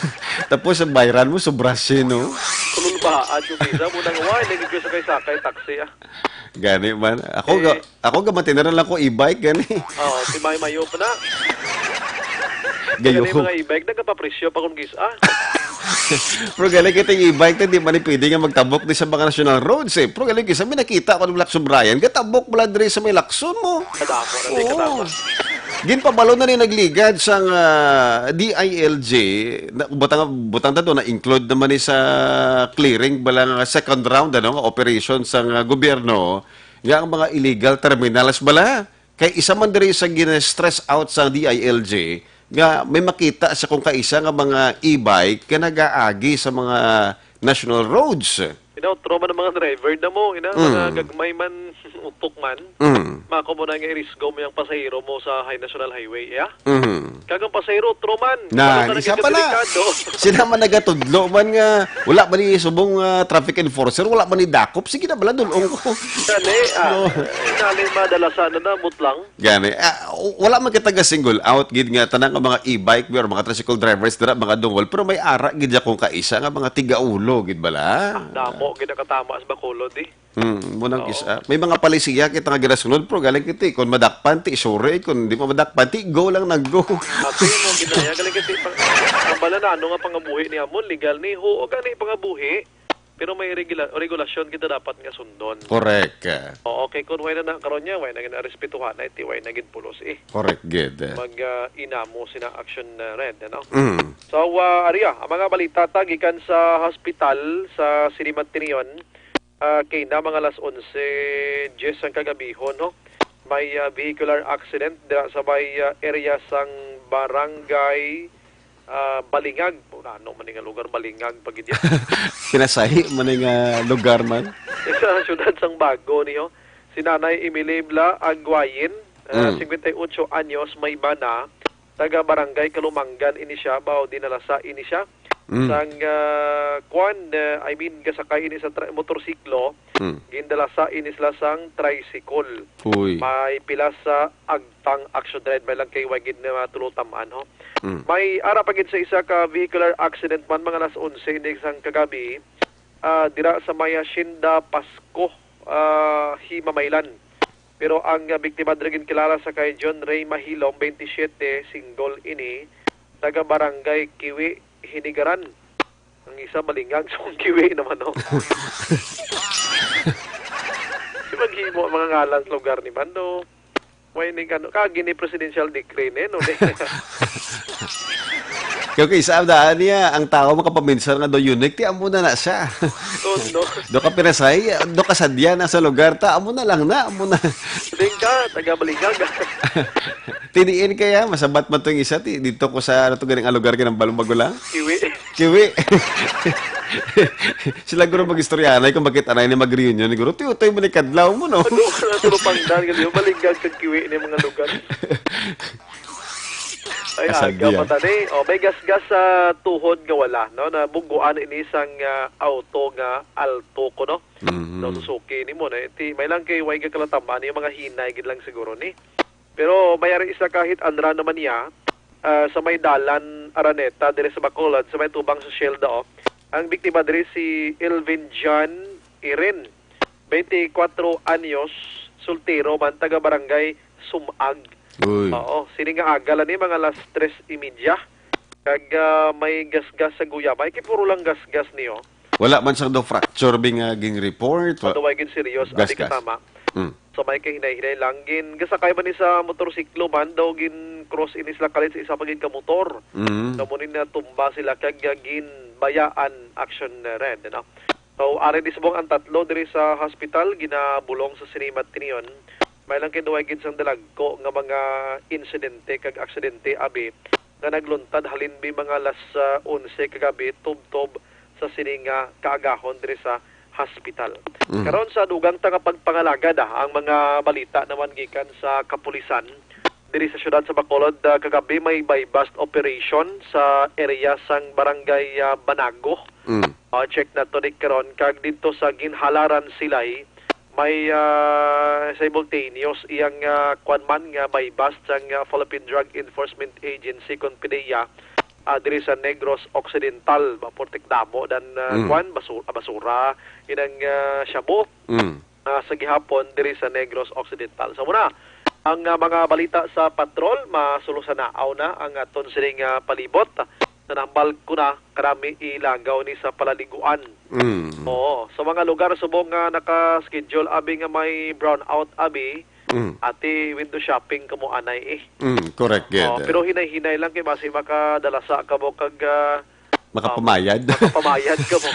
Tapos, ang bayaran mo, sobrasyo, no? Kululbahaan yung kisa. Munang why, naging ko sakay taxi, Gani man. Ako gamatinaran lang ko e-bike, gani. Si Mayo pa na. Gayo. Gani mga e-bike, nagkapapresyo pa kung kisa. Pero galing kita yung e-bike na di man pwede nga magtabok di sa mga national roads eh. Pero galing kita, may nakita ko ng Lacson Brian, katabok mo lang sa may Lacson mo. Kadamo na di katama. Ginpabalo na ni nagligad sang DILG, butang ta na include naman ni sa clearing balang second round ano operation sang gobyerno nga ang mga illegal terminals bala. Kay isa man diri sa gina-stress out sa DILG nga may makita sa kung kaisa nga mga e-bike ka nagaagi sa mga national roads. Trauma ng mga driver na mo, mga gagmay man, utok man, mako mo na nga i-risgo mo yung pasahero mo sa National Highway, Kagang pasahero, troman. Isa pala. Sila man nagatudlo man nga, wala man ni subong traffic enforcer, wala man ni dakop, sige na bala, dulong ko. Gani, inalin madalasan na mutlang. Gani, wala man kita single out, gid nga, tanang ang mga e-bike, or mga tricycle drivers, dira, mga dungol, pero may ara, gid kung kaisa, nga mga tiga-ulo, gid bala. Damo, ginakatama sa Bacolod, Munang isa. May mga palisiya kita nga ginasunod, pero galing kiti, kung madakpan, ti isure, kung di mo madakpan, ti go lang nag-go. Ito mo, ginaya, galing kiti, malanano nga pangabuhi ni amon legal ni ho o gani pangabuhi pero may regulasyon kita dapat nga sundon. Correct. Oo, okay kun way na karon nya way na respetuhan na iti way nagid pulos Correct, good. mag inamo sina action red ano. Mm. So Aria, ang mga balita ta gikan sa hospital sa Sirimat Tinion kay na mga alas 11 ang kagabihon no. May vehicular accident dira sa may area sang barangay Balingag. Ano man nga lugar Balingag pag idya. Pinasahi man nga lugar man. Sa syudad sang Bago niyo. Si Nanay Emilibla Aguayin, 58 anyos, may bana, taga barangay Kalumangan ini siya, bao dinalasa ini siya. Sang gasakay ini sa motorsiklo, gindalasa ini sila sang tricycle. Uy. May pila sa agtang action red may lang kay wagid na matulutaman ho. May ara pagid sa isa ka vehicular accident man mga alas 11 ini sang kagabi dira sa Maya Shinda Pasko Himamaylan. Pero ang biktima dragin kilala sa kay John Ray Mahilong 27 single ini taga barangay Kiwi Hinigaran. Ang isa Balingag sa Kiwi naman no. Maghimo mga ngalan sa lugar ni Mando. May ni kagini presidential decree no. Okay, sa daan niya, ang tao makapaminsan nga do unique, ti amo na siya. No. Do ka pinasay, do ka sadya na sa lugar, ta amo na lang na, amo na. Balingag, taga Balingag. Tiniin kaya, masabat man to yung isa, dito ko sa ano to ganing lugar kinang Balumbago Kiwi. Sila guro mag-istoryanay kung bakit anay ni mag-reunion. Guro, tiyo-toy mo ni kadlaw mo, no? Ano ka na tulupangdan, kasi Balingag kag Kiwi ni mga lugar. Ay, aga pa tani. O, may gas-gas sa tuhod nga wala, no? Na buguan ini isang auto nga alto ko, no? No, Suzuki ni mo, na. May lang kay way kalataman, yung mga hinay, gid lang siguro ni. Pero mayari isa kahit andra naman niya, sa may dalan Araneta, dire sa Bacolod, sa may tubang sa Shelda, o. Ang biktima dire si Elvin John Iren, 24 anyos, soltero, man, taga barangay Sumag. Uy. Oo, sini nga agala ni mga alas 3:30. Kag may gas-gas sa guyabay, kay puro lang gas-gas niyo. Wala man sa do fracture bing ging report. Otherwise gin serious adi katama. So may kay hinay-hinay lang gin gasakay man ni sa motorsiklo man daw gin cross ini sila kalit sa isa pagin ka motor. Namunin na tumba sila kag gin bayaan action red no. So ari disbong ang tatlo diri sa hospital ginabulong sa Sirimat Tinion. May lang kinuway gid sang dalagko nga mga insidente kag aksidente abi nga nagluntad halinbi mga alas 11 kagabi tubtob sa sininga kaagahon diri sa hospital. Karon sa dugang ta nga pagpangalagad ang mga balita naman gikan sa kapulisan diri sa syudad sa Bacolod kagabi may buy bust operation sa area sang barangay Banago. Check na to ni karon kag dito sa Ginhalaran Silay may simultaneous iyang kwanman nga may bust ang Philippine Drug Enforcement Agency kon PDEA diri sa Negros Occidental maportik damo dan kwan basura inang shabu sa gihapon diri sa Negros Occidental. So muna ang mga balita sa patrol masulusanaw na ang aton sining palibot nanambal ko na karami ilagaw ni sa palaliguan. Oo, sa mga lugar subong nga naka-schedule abi nga may brownout abi ati window shopping kamo anay Correct, good. Pero hinay-hinay lang kay basi makadalasa ka mo kag makapamayad. Makapamayad ka mo.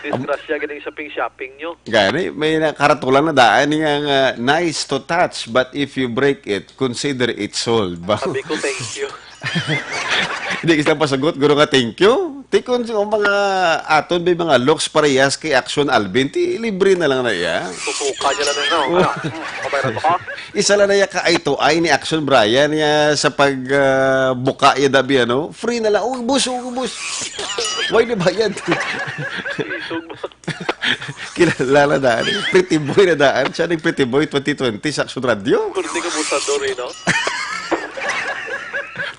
Disgrasya ganing shopping nyo. Gani, may karatulan na daan nga nice to touch but if you break it, consider it sold. Sabi ko thank you. Hindi kita pasagot, guro nga thank you. Tikon sa mga aton may mga looks parehas kay Action Alvin, libre na lang na iya. Susuka niya na no. Kabayran mo ka? Isa lang na iya ka ito ay ni Action Brian niya sa pagbuka iya dabi ano. Free na lang. Ubus. Why na bayad? Kilala na daan. Pretty Boy na daan. Siya ng Pretty Boy 2020 sa Action Radio. Kurti ka busador no?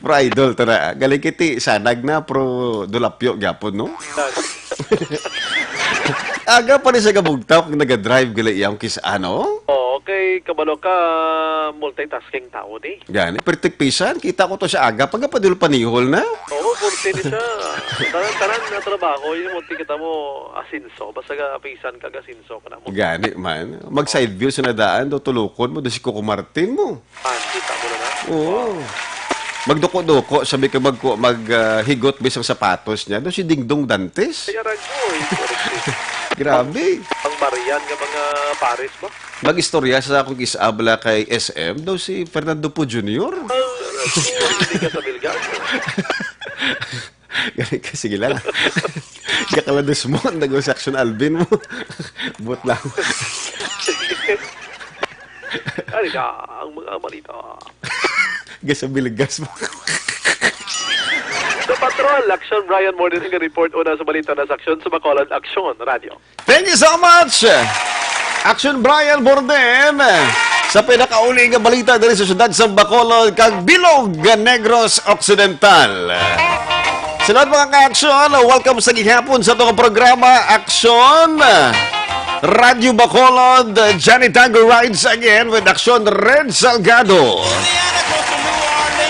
Pro idol to na. Galing kiti sanag na pro dulapyo gyapon no. Aga pa rin sa kabugtaw kung naga-drive gila iyang kis ano. Okay, kabalo ka, multitasking tao ni. Gani, pertikpisan. Kita ko to sa aga. Pagkapadul panihol na. Oo, kurti ni siya. Tanan na trabaho, yung munti kita mo asinso. Basta ka pisan ka asinso ka na mo. Gani man. Mag-side view sa nadaan, do tulukon mo, do si Coco Martin mo. Kita mo na na. Oo. Magduko-duko, sabi ka maghigot bisang sapatos niya. Do si Dingdong Dantes. Kaya rag ko, Grabe. Ang Marian ka mga Paris ba? Mag-istorya sa akong isabla kay SM, daw si Fernando Po Jr. Hindi ka sa Bilgan. Gani ka, sige lang. Kakalados mo, nag-section Alvin mo. But lang. Ano ka, ang mga malita. Gasa bilgas mo. Sa Patrol, Action, Brian Morning nga report una sa balita na sa Action sa Bacolod Action Radio. Thank you so much! Action Brian Borden sa pinakauling nga balita diri sa syudad sa Bacolod kag Bilog Negros Occidental. Sunod mga ka-action, welcome sa gihapon sa itong programa Action Radio Bacolod. Johnny Tango rides again with Action Red Salgado.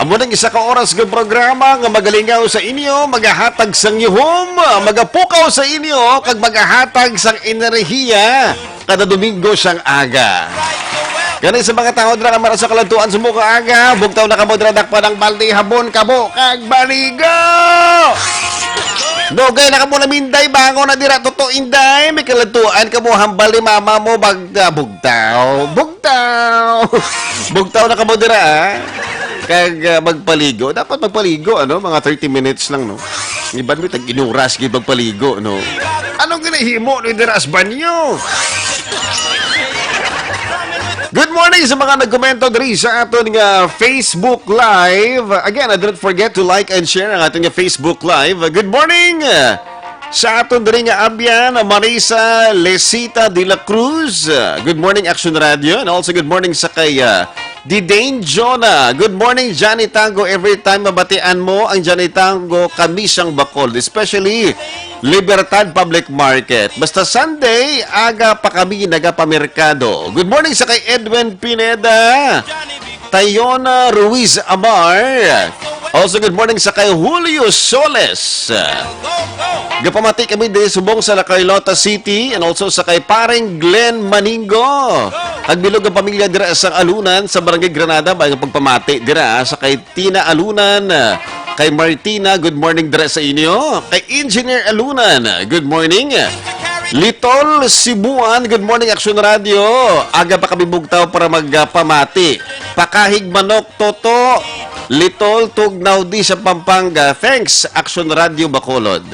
Amo nang isa ka oras ng programa nga magalingaw sa inyo, magahatag sang yuhom, magapukaw sa inyo, kag magahatag sang enerhiya kada Domingo sang aga. Ganun sa mga tao dra kamara sa kalantuan sa muka aga, bugtaw na kamo dra dakpa ng balde habon kabo kag baligo. Dogay na kamo na minday bango na dira totoo inday, may kalantuan kamo hambal ni mama mo bagda bugtaw. Bugtaw na kamo dira kag magpaligo. Dapat magpaligo, mga 30 minutes lang, no? Iban mo, tag-inuras kayo magpaligo, no? Anong ginahimo ni Diras Banyo? Good morning sa mga nagkomento diri sa aton nga Facebook Live. Again, don't forget to like and share ang aton nga Facebook Live. Good morning sa aton diri nga abyan, Marisa Lesita de la Cruz. Good morning, Action Radio. And also good morning sa kay Didane Jonah. Good morning, Johnny Tango. Every time mabatian mo ang Johnny Tango, kami siyang Bacol. Especially Libertad Public Market. Basta Sunday, aga pa kami nagapamerkado. Good morning sa kay Edwin Pineda, Tayona Ruiz Amar. Also good morning sa kay Julio Soles. Gapamati kami din subong sa Carlota City and also sa kay paring Glenn Maningo. Agbilog ang pamilya dira sa Alunan sa Barangay Granada bago pagpamati dira sa kay Tina Alunan, kay Martina, good morning dira sa inyo. Kay Engineer Alunan, good morning. Litol Sibuan, good morning Action Radio. Aga pa kami bugtaw para magpamati. Pakahig Manok Toto, Litol Tugnaw di sa Pampanga. Thanks Action Radio Bacolod.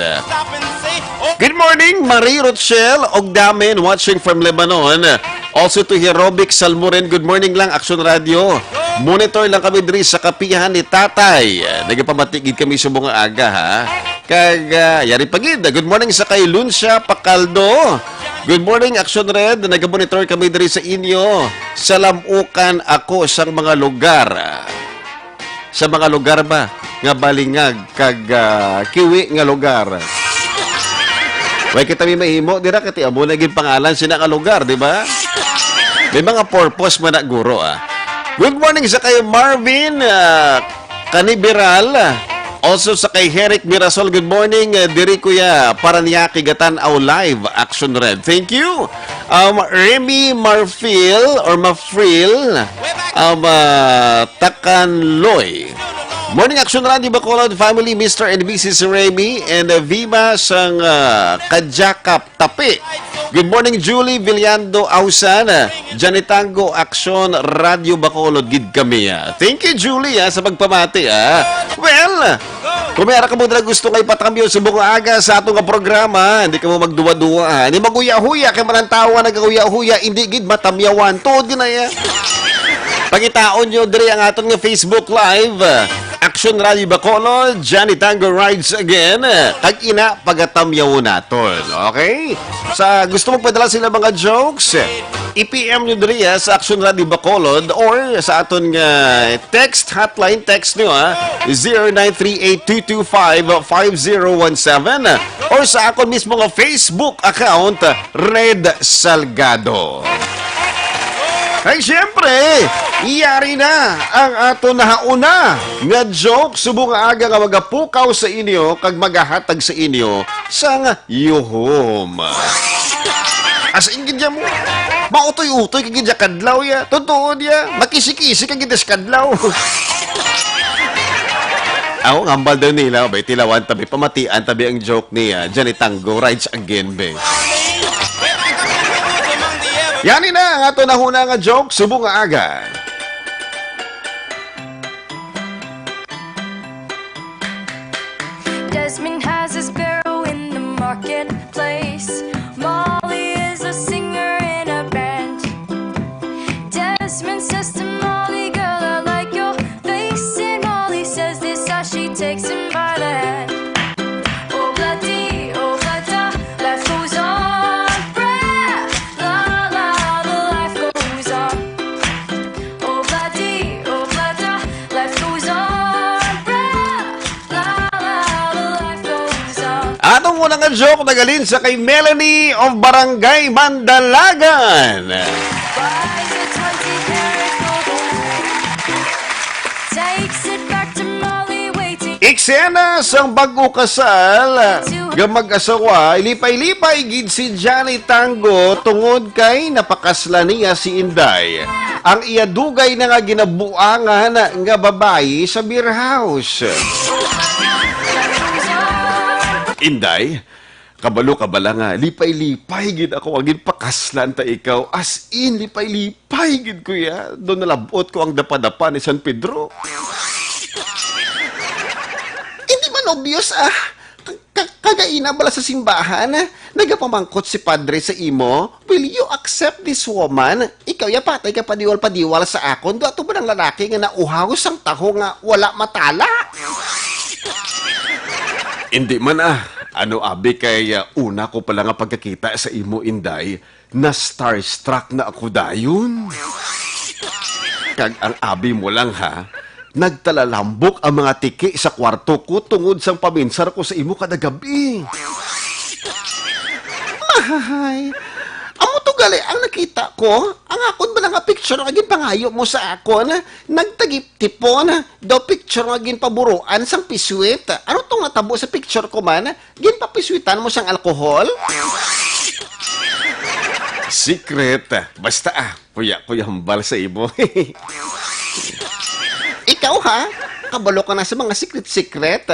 Good morning, Marie Rochelle Ogdamen watching from Lebanon. Also to Herobic Salmuren, good morning lang Action Radio. Monitor lang kami diri sa kapihan ni Tatay. Nagapamatigid kami sa mga aga ha. Kag yari pagid. Good morning sa kay Luncia Pacaldo. Good morning Action Red. Nagamonitor kami diri sa inyo. Salamukan ako sa mga lugar. Sa mga lugar ba nga balingag kag kiwi nga lugar. Way kita mi mahimo dira kati amo na gid pangalan sina nga lugar, di ba? May mga purpose man na guro Good morning sa kay Marvin Caniberal. Also sa kay Herrick Mirasol, good morning. Diri kuya Paranaque Gatanaw live Action Red. Thank you. Remy Marfil or Mafril Takanloy. Morning Action Radio Bacolod family, Mr. and Mrs. Remy and Viva sang Kadjakap Tapi. Good morning Julie Villando Ausan. Janitango Action Radio Bacolod gid kami. Thank you Julie sa pagpamati. Well, kung mayroon ka mo na gusto kayo patambyo sa buong aga sa atong programa, hindi ka mo magduwa-duwa. Hindi maguya-huya kay manang tawa nagaguya-huya, hindi gid matamyawan. Tuod na yan. Pangitaon nyo diri ang aton nga Facebook Live. Action Radio Bacolod, Johnny Tango rides again. Kag ina pagatamyaw naton. Okay? Sa gusto mong padala sila mga jokes, i-PM nyo diri sa Action Radio Bacolod or sa aton nga text hotline, text nyo 0938-225-5017 or sa akon mismo nga Facebook account, Red Salgado. Ay, siyempre, iyari na ang ato nahauna nga joke subong aga nga magapukaw sa inyo kag magahatag sa inyo sang yuhom. As ingin mo, mautoy-utoy kag gidya kadlaw ya. Totoo ya, makisi-kisi kag gidya kadlaw. Ako, ngambal daw nila, bay, tilawan tabi, pamatian tabi ang joke niya. Diyan Tango, rides again, be. Yanin na ang ato nahuna nga joke, subong nga aga. Desmond has his barrow in the marketplace. Molly is a singer in a band. Desmond says to Molly, girl, I like your face. And Molly says this as she takes him by the hand. Oh, bloody, oh, bloody, life goes on. Brah, la, la, the life goes on. Oh, bloody, life goes on. Brah, la, la, the life goes on. Atong unang nga joke nagalin sa kay Melanie of Barangay Mandalagan. Buys a 20-carat gold ring. Takes it back to Molly waiting. Eksena sang bago kasal nga mag-asawa, ilipay-lipay gid si Johnny Tango tungod kay napakasla niya si Inday. Ang iyadugay na nga ginabuangan nga babayi sa beer house. Inday, kabalo ka bala nga, lipay-lipay gid ako agin pakaslan ta ikaw. As in, lipay-lipay gid kuya. Doon nalabot ko ang dapa-dapa ni San Pedro. Hindi man obvious kagaina bala sa simbahan. Nagapamangkot si padre sa imo. Will you accept this woman? Ikaw ya patay ka padiwal-padiwal sa akon. Doon ba ng lalaki nga nauhaw sang taho nga wala matala? Hindi man Ano abi kay una ko pala nga pagkakita sa imo, Inday, na starstruck na ako dayon. Kag ang abi mo lang nagtalalambok ang mga tiki sa kwarto ko tungod sang paminsar ko sa imo kada gabi. Mahay, amo to gali ang nakita ko, ang akon ba nga picture nga pangayo mo sa akon, nagtagip-tipon, daw picture nga paburuan sang piswit. Ano tong natabo sa picture ko man? Ginpapiswitan mo sang alkohol? Secret. Basta kuya hambal sa imo. Ikaw kabalo ka na sa mga secret.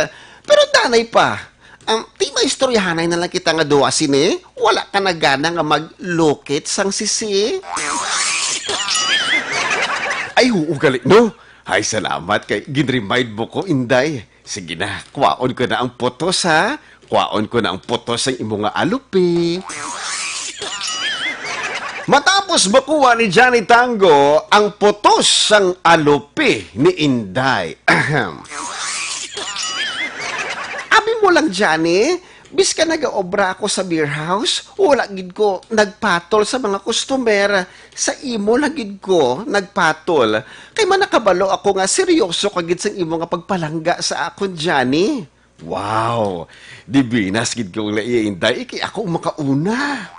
Pero danay pa. Di ba istoryahanay na lang kita nga duwasin Wala ka na gana nga maglukit sang sisi? Ay, gali, no? Ay, salamat kay ginremind mo ko, Inday. Sige na, kwaon ko na ang potos, Kwaon ko na ang potos ang imo nga alupi. Matapos makuha ni Johnny Tango ang potos sang alupi ni Inday. Abi mo lang, Johnny, bis ka nag-obra ako sa beer house, wala gid ko nagpatol sa mga customer. Sa imo lang gid ko nagpatol. Kay man nakabalo ako nga seryoso kagid sang imo nga pagpalangga sa akon, Johnny. Wow, dibinas gid ko laiya, Inday, iki ako makauna.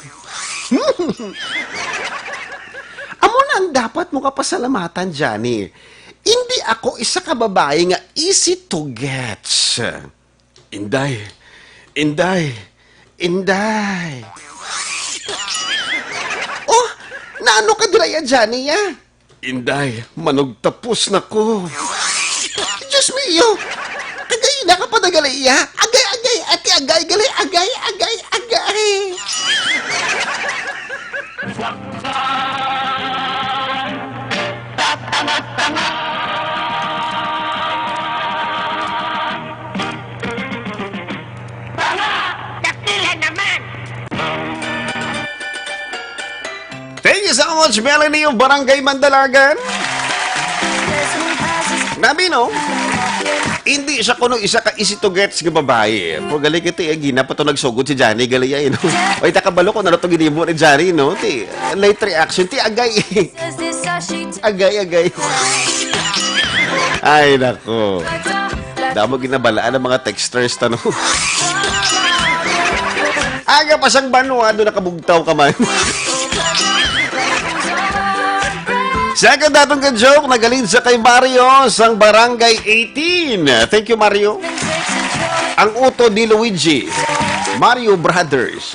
Amo na ang dapat mo kapasalamatan, Johnny. Hindi ako isa ka babae nga easy to get. Inday. Oh, naano ka diraya, Johnny, Inday, manugtapos na ko. Diyos mio, agay na ka pa nagalaya. Agay, ati agay, gali, agay. Dakilan naman! Thank you so much, Melanie of Barangay Mandalagan. Nabi, no? Hindi siya kuno isa ka easy to gets nga babae. Pero gali kita gina pa to nagsugod si Johnny Galaya, no? Oy, takabalo ko na to ginimo ni Johnny, no? Ti late reaction, ti agay. agay. Ay, nako. Damo ginabalaan ang mga texters tanong. Aga pa siyang banwa, doon nakabugtaw ka man. Second datong ka-joke, nagaling sa kay Mario sang Barangay 18. Thank you, Mario. Ang uto ni Luigi. Mario Brothers.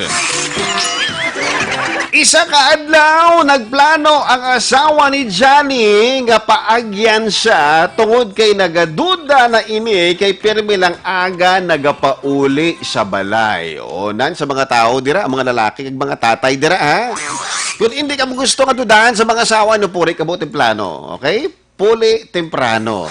Isa ka adlaw, nagplano ang asawa ni Johnny nga paagyan siya tungod kay nagaduda na ini kay pirmi lang aga nagapauli sa balay. O nan sa mga tao dira, ang mga lalaki kag mga tatay dira ha. Kung hindi ka mo gusto nga dudahan sa mga asawa no puri ka mo templano, okay? Puli temprano.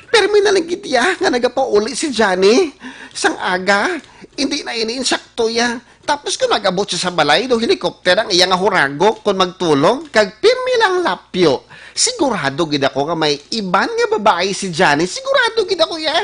Pirmi na lang gitya nga nagapauli si Johnny sang aga. Hindi na iniinsakto ya. Tapos kung nag-abot siya sa balay, do helikopter ang iyang hurago kung magtulong, kag pirmi lang lapyo. Sigurado gid ako nga may iban nga babae si Johnny. Sigurado gid ako yan.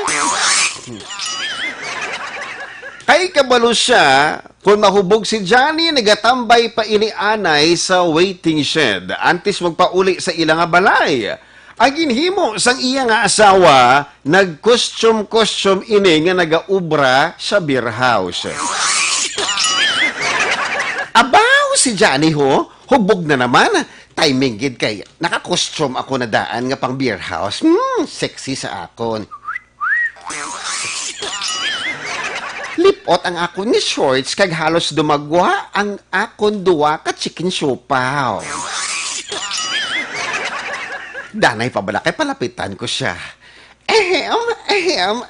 Kay kabalo siya, kung mahubog si Johnny, nagatambay pa inianay sa waiting shed. Antes magpauli sa ilang nga balay. Ang ginhimo sang iya nga asawa, nag-costume ini nga nagaubra sa beer house. Abaw si Johnny ho, hubog na naman. Timing gid kay naka-costume ako na daan nga pang beer house. Sexy sa akon. Lipot ang akon ni shorts kag halos dumagwa ang akon duwa ka chicken siopaw. Danay pa bala kay palapitan ko siya.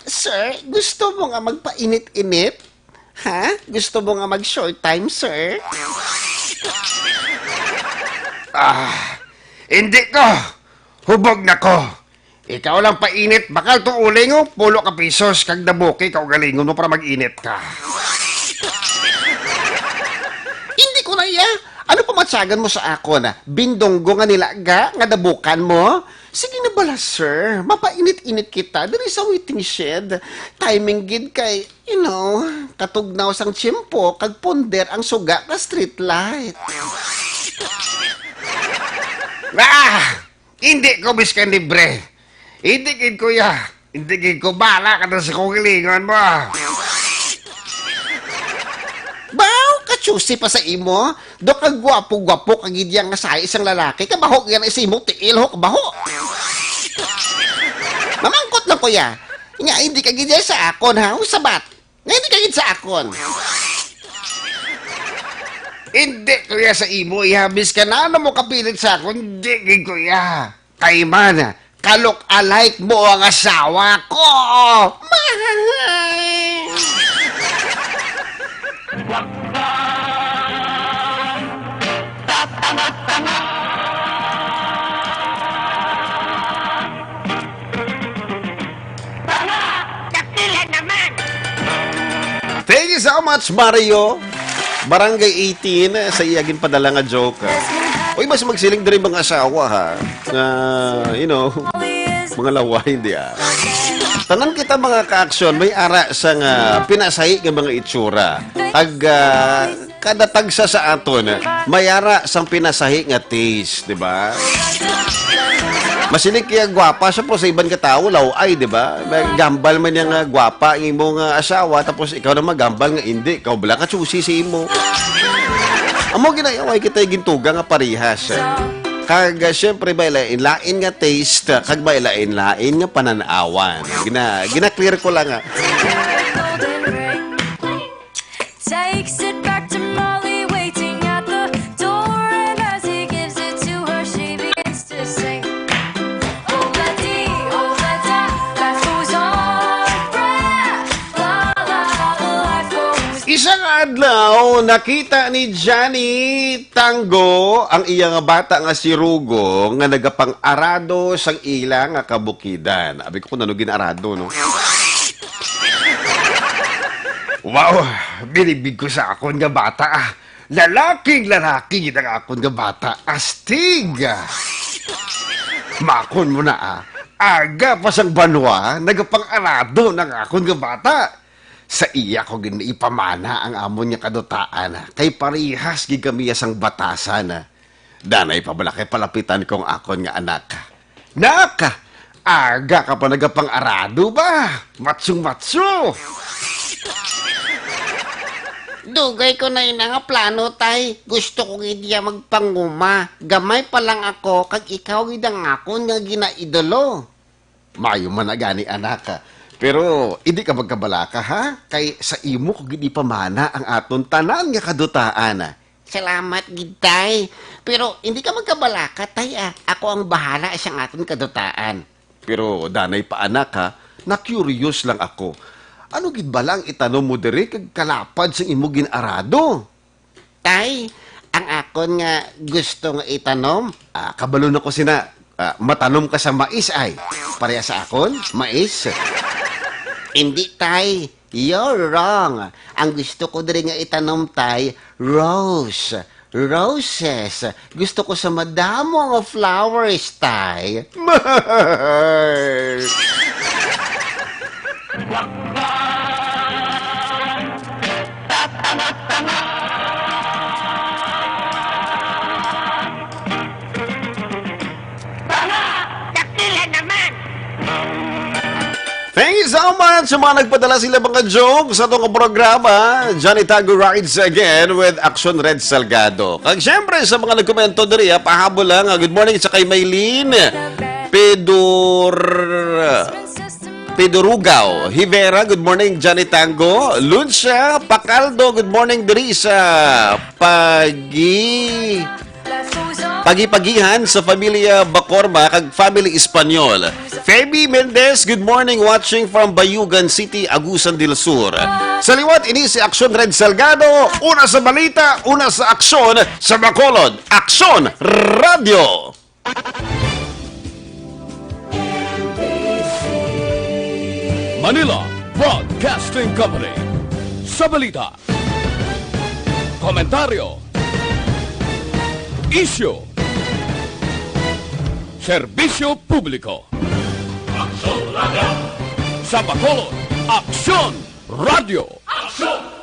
Sir, gusto mo nga magpainit-init? Ha? Gusto mo nga mag-short time, sir? Hindi ko. Hubog na ko. Ikaw lang painit, bakal to uling o, pulo ka pisos, kag dabuki, ikaw galingon mo para mag-init ka. Hindi ko na iya. Ano pa matsagan mo sa ako na? Bindonggo nga nilaga, nga dabukan mo? Sige na bala, sir. Mapainit-init kita. Diri sa waiting shed. Timing gid kay, katugnaw sang tiyempo, kag ponder ang suga ka street light. Hindi ko biskan libre. Hindi gid ko ya. Hindi gid ko bala ka na sa kugilingon mo. Baw, kachusi pa sa imo. Do kag gwapo-gwapo kag gidyang nga sa isang lalaki. Kabaho yan sa imo, tiil ho, kabaho. Mamangkot lang ko ya. Nga, hindi ka gidya sa akon, ha? Usabat. Nga, hindi ka gidya sa akon. Hindi ko ya sa imo, ihabis ka na mo kapilit sa akon. Hindi gid ko ya. Kay man, kalok-alike mo ang asawa ko. Thank you so much, Mario. Barangay 18, sa iyagin padala nga joke. Uy, mas magsiling din mga asawa, ha? Mga laway, hindi, Tanan kita mga ka-aksyon, may ara sa pinasahi ng mga itsura. Kada tagsa sa aton, may ara sang pinasahi nga taste, di ba? Masinig kaya gwapa siya po sa ibang katao, laway, di ba? Gambal man yung gwapa ng imong asawa, tapos ikaw naman gambal nga hindi. Ikaw bala ka chusi si imo. Amo ginayaway kita yung gintuga nga parihas. Kag syempre ba lain nga taste, kag ba lain nga pananawan. Gina-clear ko lang. Takes it back to Molly waiting at the door, and as he gives it to her, she begins to sing. Oh, la dee, oh, la da, life goes on, la la, life goes on. Isang adlaw, nakita ni Johnny Tango ang iyang bata nga si Rugo nga nagapang-arado sang ila nga kabukidan. Abi ko kung nanugin arado, no? Wow, bilibig ko sa akon nga bata. Lalaking-lalaki gid ang akon nga bata. Astig! Makon mo na Aga pa sang banwa, nagapang-arado ng akon nga bata. Sa iya ko ipamana ang amon nga kadutaan. Kay parihas gid kami sang batasan. Danay pa bala kay palapitan kong akon nga anak. Nak! Aga ka pa nagapang-arado ba? Matsung-matso! Dugay ko na nga plano, tay. Gusto ko gidya magpanguma. Gamay pa lang ako, kag ikaw gidang ako nga ginaidolo. Mayo man na gani anak ka. Pero hindi ka magkabalaka ha? Kay sa imo ko gidi pamana ang aton tanan nga kadutaan. Salamat, gid, tay. Pero hindi ka magkabalaka, tay, ah. Ako ang bahala sa aton kadutaan. Pero danay pa anak ha, na-curious lang ako. Ano gid ba lang itanong mo diri kag kalapad sa imo ginarado? Tay, ang akon nga gusto nga itanom, Kabalo na ko sina, matanom ka sa mais ay. Pareha sa akon, mais. hindi, tay. You're wrong. Ang gusto ko diri nga itanom, tay, rose. Roses. Gusto ko sa madamo nga flowers, tay. Dakilan naman! Thank you so much sa mga nagpadala sila mga jokes sa itong programa. Johnny Tago rides again with Action Red Salgado. Kag syempre sa mga nagkomento diri, pahabol lang. Good morning sa kay Maylene Pedorugao Hivera, good morning Johnny Tango. Luncia Pacaldo, good morning diri sa Pagipagihan sa pamilya Bacorma kag family Espanyol. Feby Mendez, good morning watching from Bayugan City, Agusan del Sur. Sa liwat, ini si Action Red Salgado. Una sa balita, una sa aksyon sa Bacolod. Aksyon Radio! Manila Broadcasting Company. Sa balita, komentaryo, isyu, serbisyo publiko. Aksyon Radio! Sa Bacolod, Aksyon Radio! Aksyon